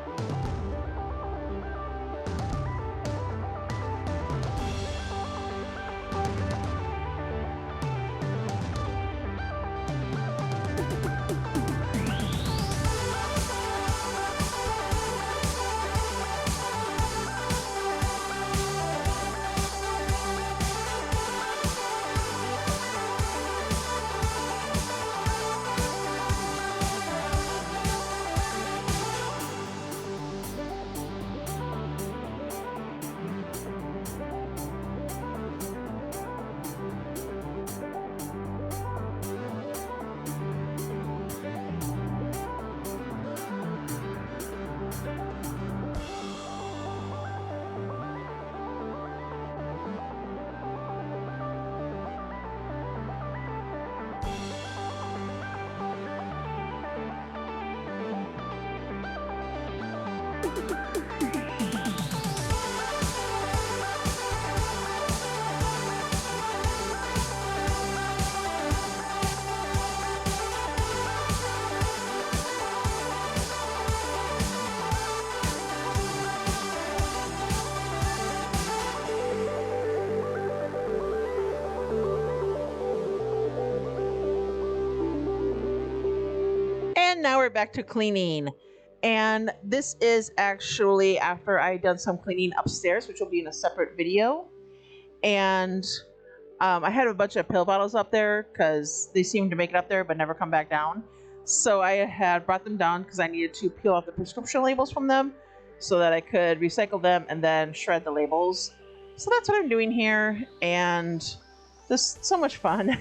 we're back to cleaning. And this is actually after I done some cleaning upstairs, which will be in a separate video. And I had a bunch of pill bottles up there because they seemed to make it up there but never come back down. So I had brought them down because I needed to peel off the prescription labels from them so that I could recycle them and then shred the labels. So that's what I'm doing here, and just so much fun.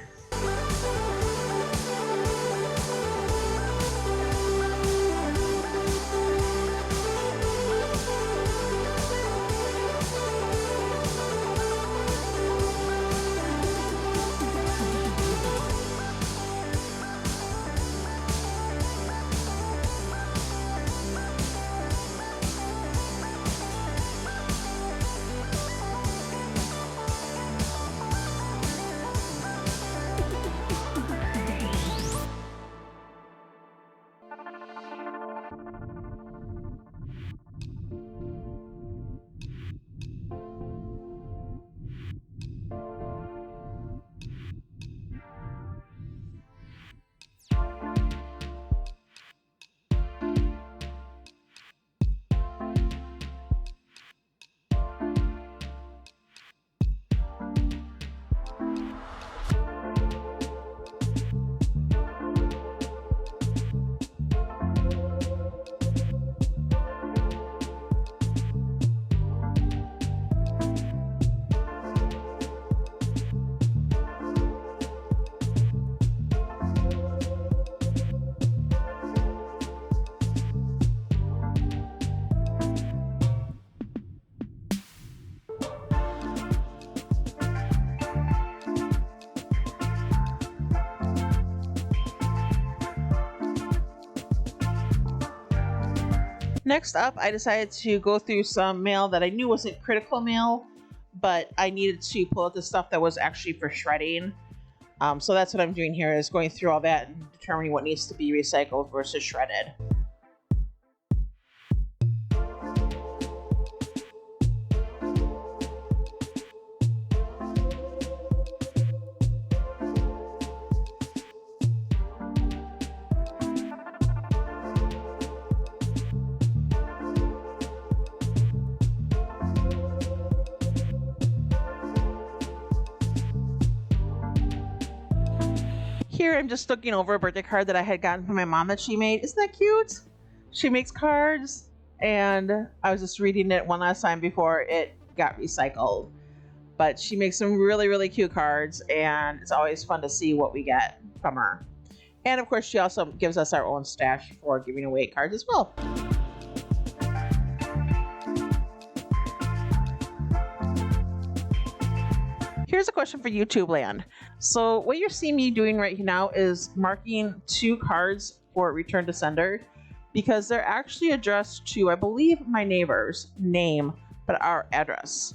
Next up, I decided to go through some mail that I knew wasn't critical mail, but I needed to pull out the stuff that was actually for shredding. So that's what I'm doing here, is going through all that and determining what needs to be recycled versus shredded. Here I'm just looking over a birthday card that I had gotten from my mom that she made. Isn't that cute? She makes cards, and I was just reading it one last time before it got recycled. But she makes some really, really cute cards, and it's always fun to see what we get from her. And of course, she also gives us our own stash for giving away cards as well. Here's a question for YouTube land. So what you're seeing me doing right now is marking 2 cards for return to sender, because they're actually addressed to, I believe, my neighbor's name, but our address.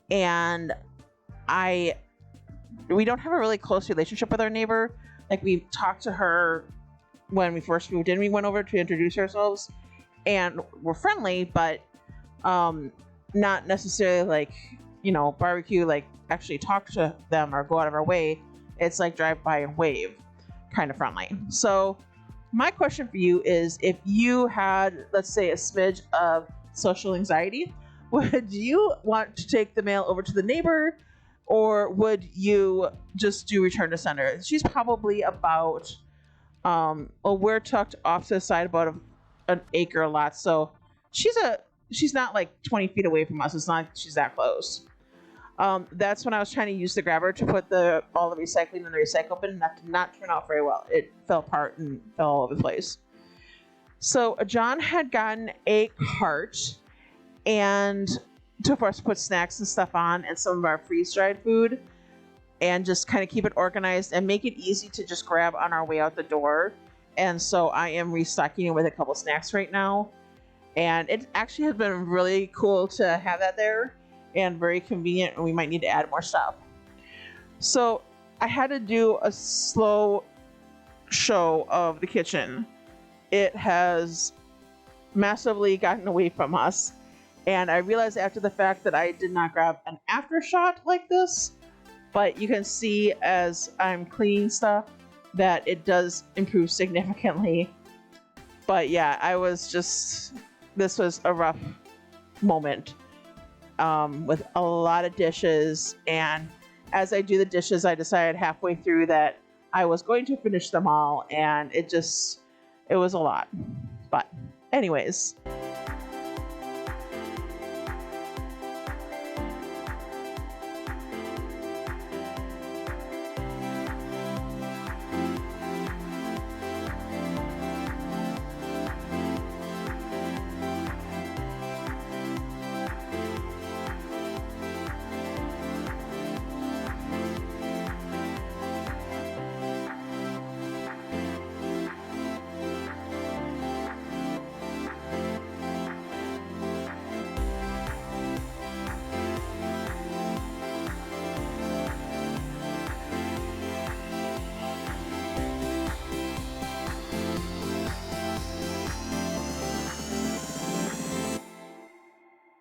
And we don't have a really close relationship with our neighbor. Like, we talked to her when we first moved in. We went over to introduce ourselves, and we're friendly, but not necessarily like, barbecue, like actually talk to them or go out of our way. It's like drive by and wave, kind of friendly. So my question for you is, if you had, let's say, a smidge of social anxiety, would you want to take the mail over to the neighbor, or would you just do return to sender? She's probably about, we're tucked off to the side about an acre lot. So she's not like 20 feet away from us. It's not like she's that close. That's when I was trying to use the grabber to put all the recycling in the recycle bin. That did not turn out very well. It fell apart and fell all over the place. So John had gotten a cart and for us to put snacks and stuff on, and some of our freeze-dried food, and just kind of keep it organized and make it easy to just grab on our way out the door. And so I am restocking it with a couple snacks right now. And it actually has been really cool to have that there, and very convenient, and we might need to add more stuff. So I had to do a slow show of the kitchen. It has massively gotten away from us, and I realized after the fact that I did not grab an after shot like this, but you can see as I'm cleaning stuff that it does improve significantly. But yeah, this was a rough moment with a lot of dishes. And as I do the dishes, I decided halfway through that I was going to finish them all, and it was a lot. But anyways.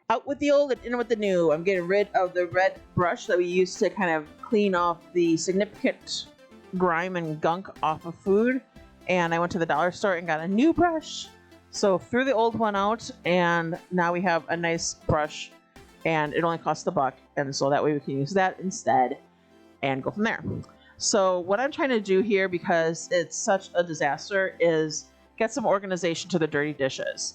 Out with the old and in with the new. I'm getting rid of the red brush that we used to kind of clean off the significant grime and gunk off of food. And I went to the dollar store and got a new brush. So threw the old one out, and now we have a nice brush, and it only costs $1. And so that way we can use that instead and go from there. So what I'm trying to do here, because it's such a disaster, is get some organization to the dirty dishes.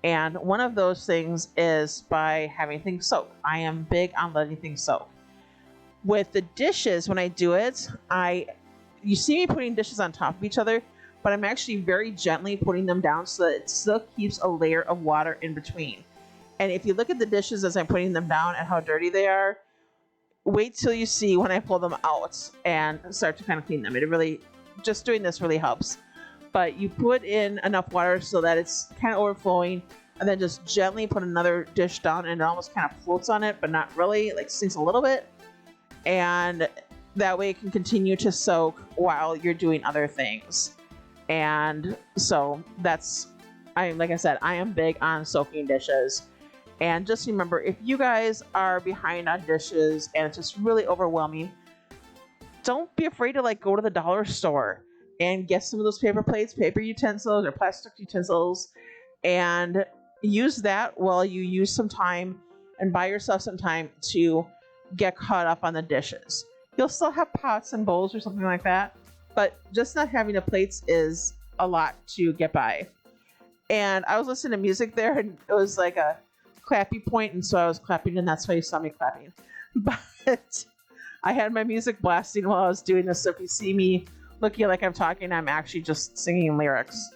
And one of those things is by having things soak. I am big on letting things soak. With the dishes, when I do it, you see me putting dishes on top of each other, but I'm actually very gently putting them down so that it still keeps a layer of water in between. And if you look at the dishes as I'm putting them down and how dirty they are, wait till you see when I pull them out and start to kind of clean them. Just doing this really helps. But you put in enough water so that it's kind of overflowing, and then just gently put another dish down, and it almost kind of floats on it, but not really, like sinks a little bit. And that way it can continue to soak while you're doing other things. And so like I said, I am big on soaking dishes. And just remember, if you guys are behind on dishes and it's just really overwhelming, don't be afraid to go to the dollar store and get some of those paper plates, paper utensils, or plastic utensils, and use that while you use some time and buy yourself some time to get caught up on the dishes. You'll still have pots and bowls or something like that, but just not having the plates is a lot to get by. And I was listening to music there, and it was like a clappy point, and so I was clapping, and that's why you saw me clapping. But I had my music blasting while I was doing this, so if you see me looking like I'm talking, I'm actually just singing lyrics.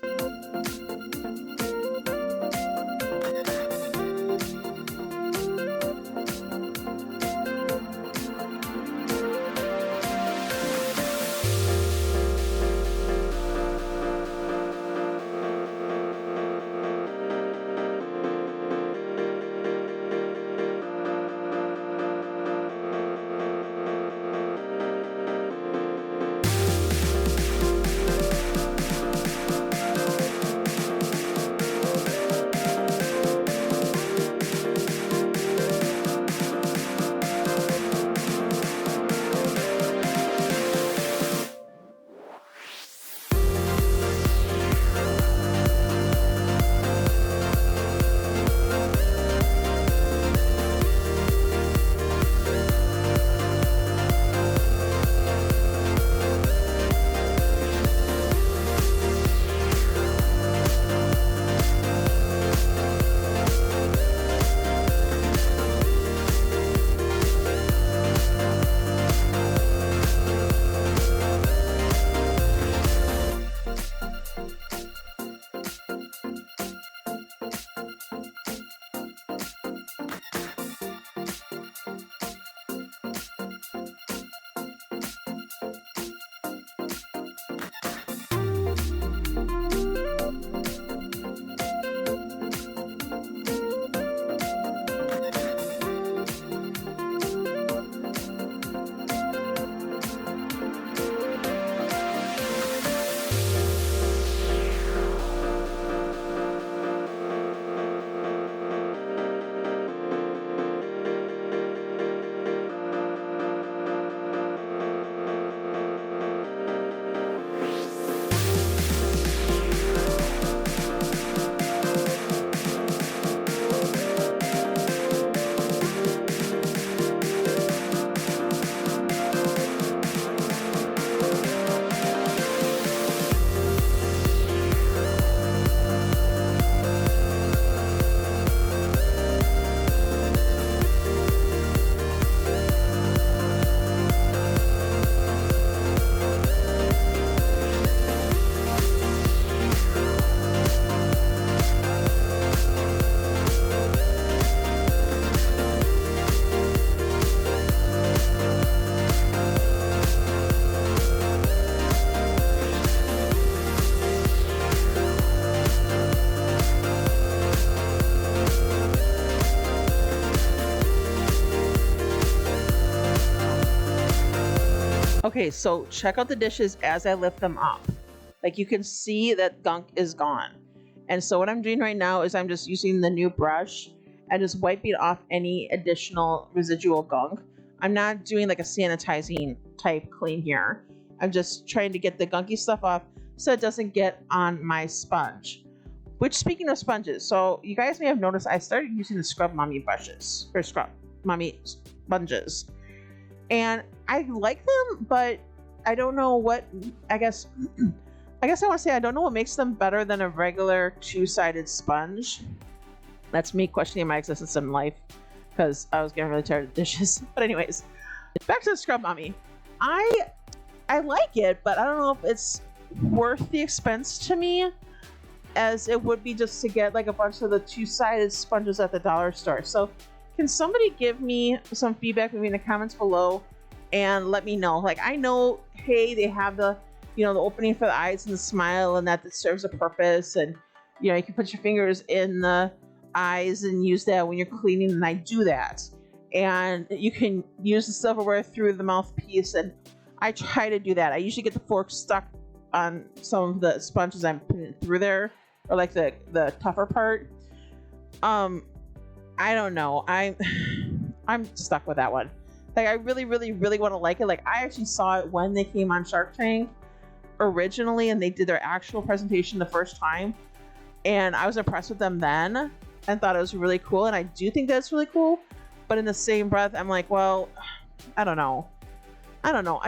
Okay, so check out the dishes as I lift them up. Like you can see that gunk is gone. And so what I'm doing right now is I'm just using the new brush and just wiping off any additional residual gunk. I'm not doing like a sanitizing type clean here. I'm just trying to get the gunky stuff off so it doesn't get on my sponge. Which, speaking of sponges, so you guys may have noticed I started using the Scrub Mommy brushes, or Scrub Mommy sponges. And I like them, but I don't know what, I guess I want to say I don't know what makes them better than a regular two-sided sponge. That's me questioning my existence in life because I was getting really tired of dishes. But anyways, back to the Scrub Mommy. I like it, but I don't know if it's worth the expense to me as it would be just to get like a bunch of the two-sided sponges at the dollar store. So can somebody give me some feedback maybe in the comments below and let me know? Like, I know, hey, they have the, the opening for the eyes and the smile, and that serves a purpose, and you can put your fingers in the eyes and use that when you're cleaning, and I do that. And you can use the silverware through the mouthpiece, and I try to do that. I usually get the fork stuck on some of the sponges I'm putting through there, or like the tougher part. I don't know. I'm stuck with that one. Like, I really, really, really want to like it. Like, I actually saw it when they came on Shark Tank originally, and they did their actual presentation the first time, and I was impressed with them then and thought it was really cool, and I do think that's really cool. But in the same breath, I'm like, well, I don't know.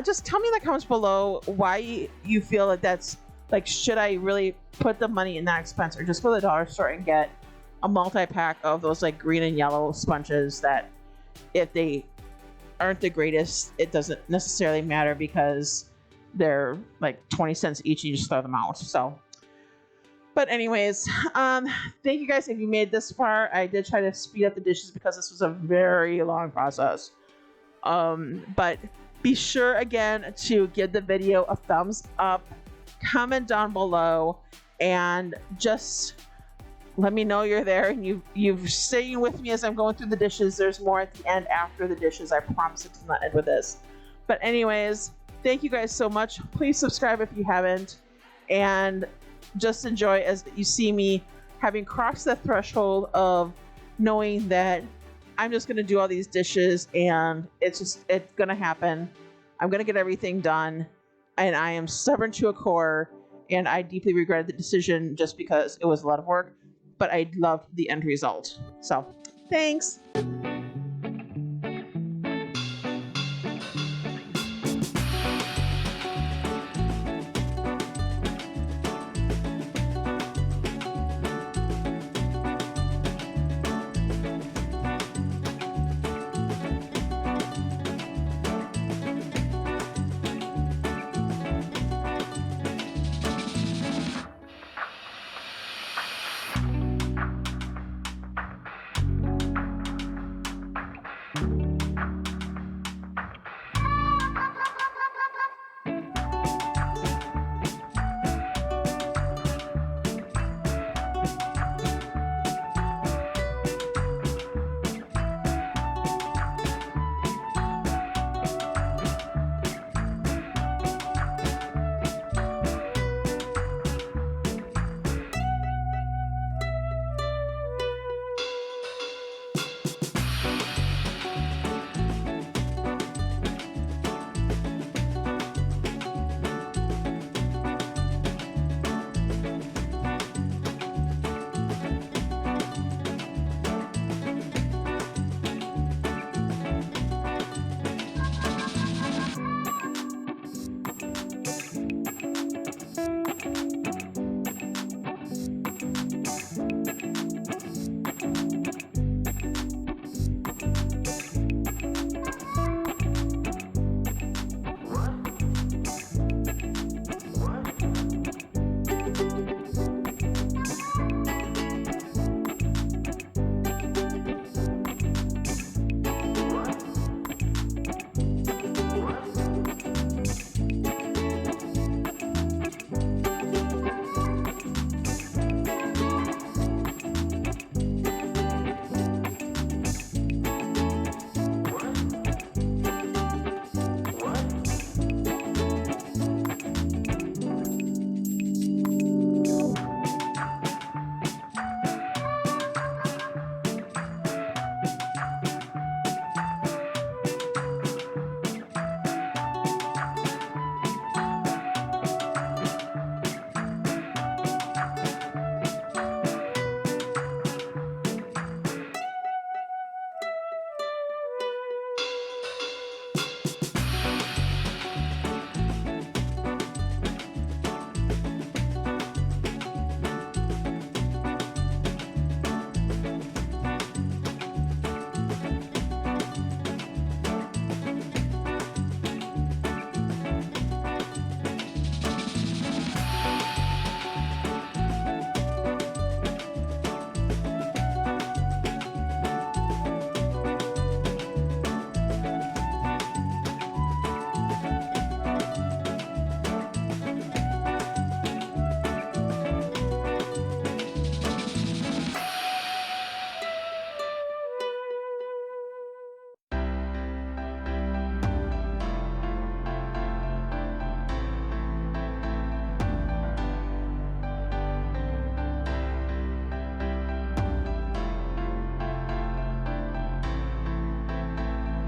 Just tell me in the comments below why you feel that that's like, should I really put the money in that expense, or just go to the dollar store and get a multi-pack of those like green and yellow sponges that, if they aren't the greatest, it doesn't necessarily matter because they're like 20 cents each and you just throw them out. So, but anyways, thank you guys if you made this far. I did try to speed up the dishes because this was a very long process. But be sure again to give the video a thumbs up, comment down below, and just let me know you're there and you've staying with me as I'm going through the dishes. There's more at the end after the dishes. I promise it does not end with this. But anyways, thank you guys so much. Please subscribe if you haven't, and just enjoy as you see me having crossed the threshold of knowing that I'm just going to do all these dishes, and it's going to happen. I'm going to get everything done, and I am stubborn to a core, and I deeply regretted the decision just because it was a lot of work, but I loved the end result. So, thanks.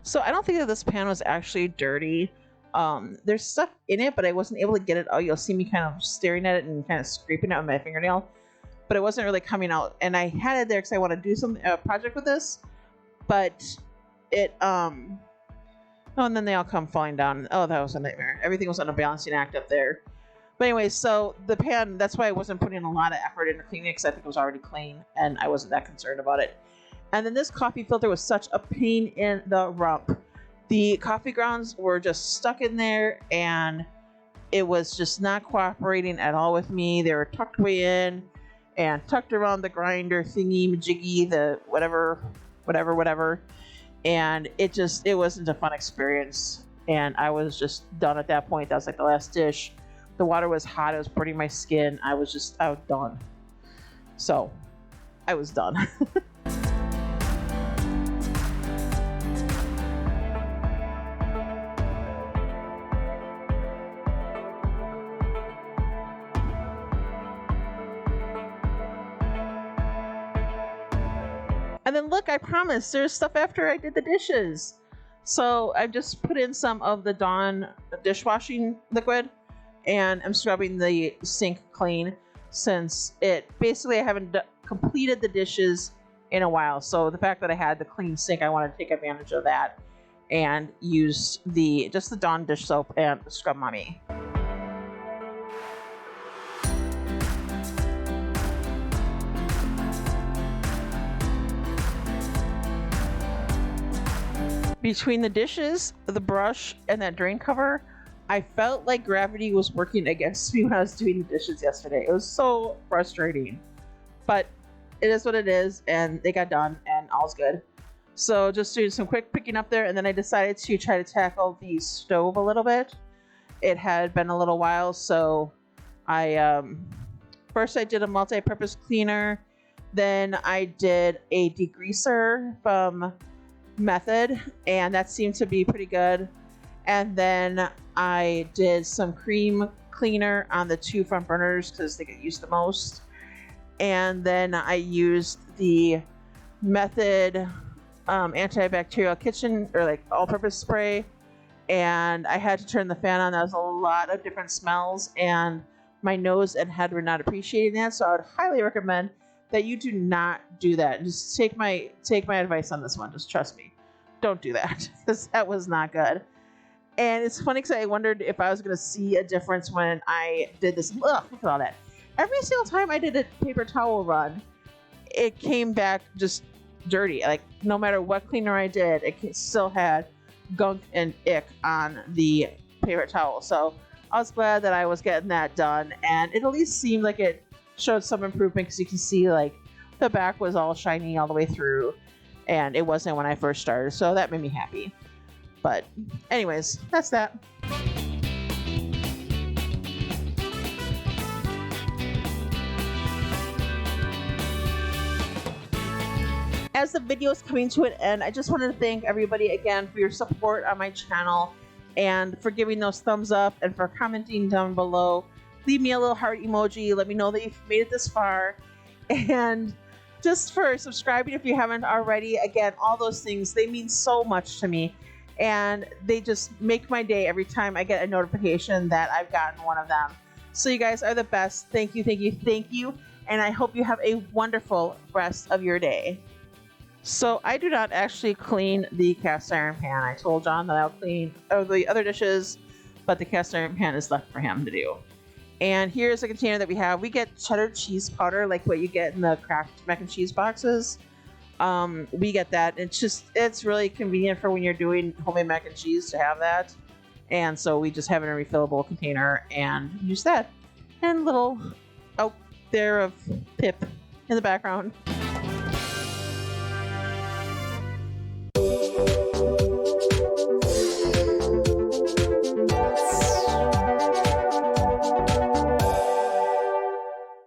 So I don't think that this pan was actually dirty. There's stuff in it, but I wasn't able to get it out. You'll see me kind of staring at it and kind of scraping it with my fingernail, but it wasn't really coming out. And I had it there because I want to do a project with this, but it oh, and then they all come falling down. Oh, that was a nightmare. Everything was on a balancing act up there. But anyway, so the pan, that's why I wasn't putting a lot of effort into cleaning it, because I think it was already clean and I wasn't that concerned about it. And then this coffee filter was such a pain in the rump. The coffee grounds were just stuck in there and it was just not cooperating at all with me. They were tucked way in and tucked around the grinder thingy majiggy, the whatever. And it wasn't a fun experience. And I was just done at that point. That was like the last dish. The water was hot. It was burning my skin. I was done. So I was done. And then look, I promised there's stuff after I did the dishes. So I just put in some of the Dawn dishwashing liquid and I'm scrubbing the sink clean, since I haven't completed the dishes in a while. So the fact that I had the clean sink, I wanted to take advantage of that and use just the Dawn dish soap and Scrub Mommy. Between the dishes, the brush, and that drain cover, I felt like gravity was working against me when I was doing the dishes yesterday. It was so frustrating. But it is what it is, and they got done, and all's good. So just doing some quick picking up there, and then I decided to try to tackle the stove a little bit. It had been a little while, so first I did a multi-purpose cleaner, then I did a degreaser from Method, and that seemed to be pretty good. And then I did some cream cleaner on the two front burners because they get used the most. And then I used the Method antibacterial kitchen or like all-purpose spray, and I had to turn the fan on. That was a lot of different smells, and my nose and head were not appreciating that. So I would highly recommend that you do not do that. Just take my advice on this one. Just trust me. Don't do that, because that was not good. And it's funny because I wondered if I was going to see a difference when I did this. Ugh, look at all that. Every single time I did a paper towel run, it came back just dirty. Like, no matter what cleaner I did, it still had gunk and ick on the paper towel. So I was glad that I was getting that done, and it at least seemed like it showed some improvement, because you can see like the back was all shiny all the way through, and it wasn't when I first started, so that made me happy. But anyways, that's that. As the video is coming to an end, I just wanted to thank everybody again for your support on my channel, and for giving those thumbs up, and for commenting down below. Leave me a little heart emoji. Let me know that you've made it this far. And just for subscribing if you haven't already. Again, all those things, they mean so much to me. And they just make my day every time I get a notification that I've gotten one of them. So you guys are the best. Thank you, thank you, thank you. And I hope you have a wonderful rest of your day. So I do not actually clean the cast iron pan. I told John that I'll clean the other dishes, but the cast iron pan is left for him to do. And here's a container that we have. We get cheddar cheese powder, like what you get in the Kraft mac and cheese boxes. We get that. It's really convenient for when you're doing homemade mac and cheese to have that. And so we just have it in a refillable container and use that. And little out there of Pip in the background.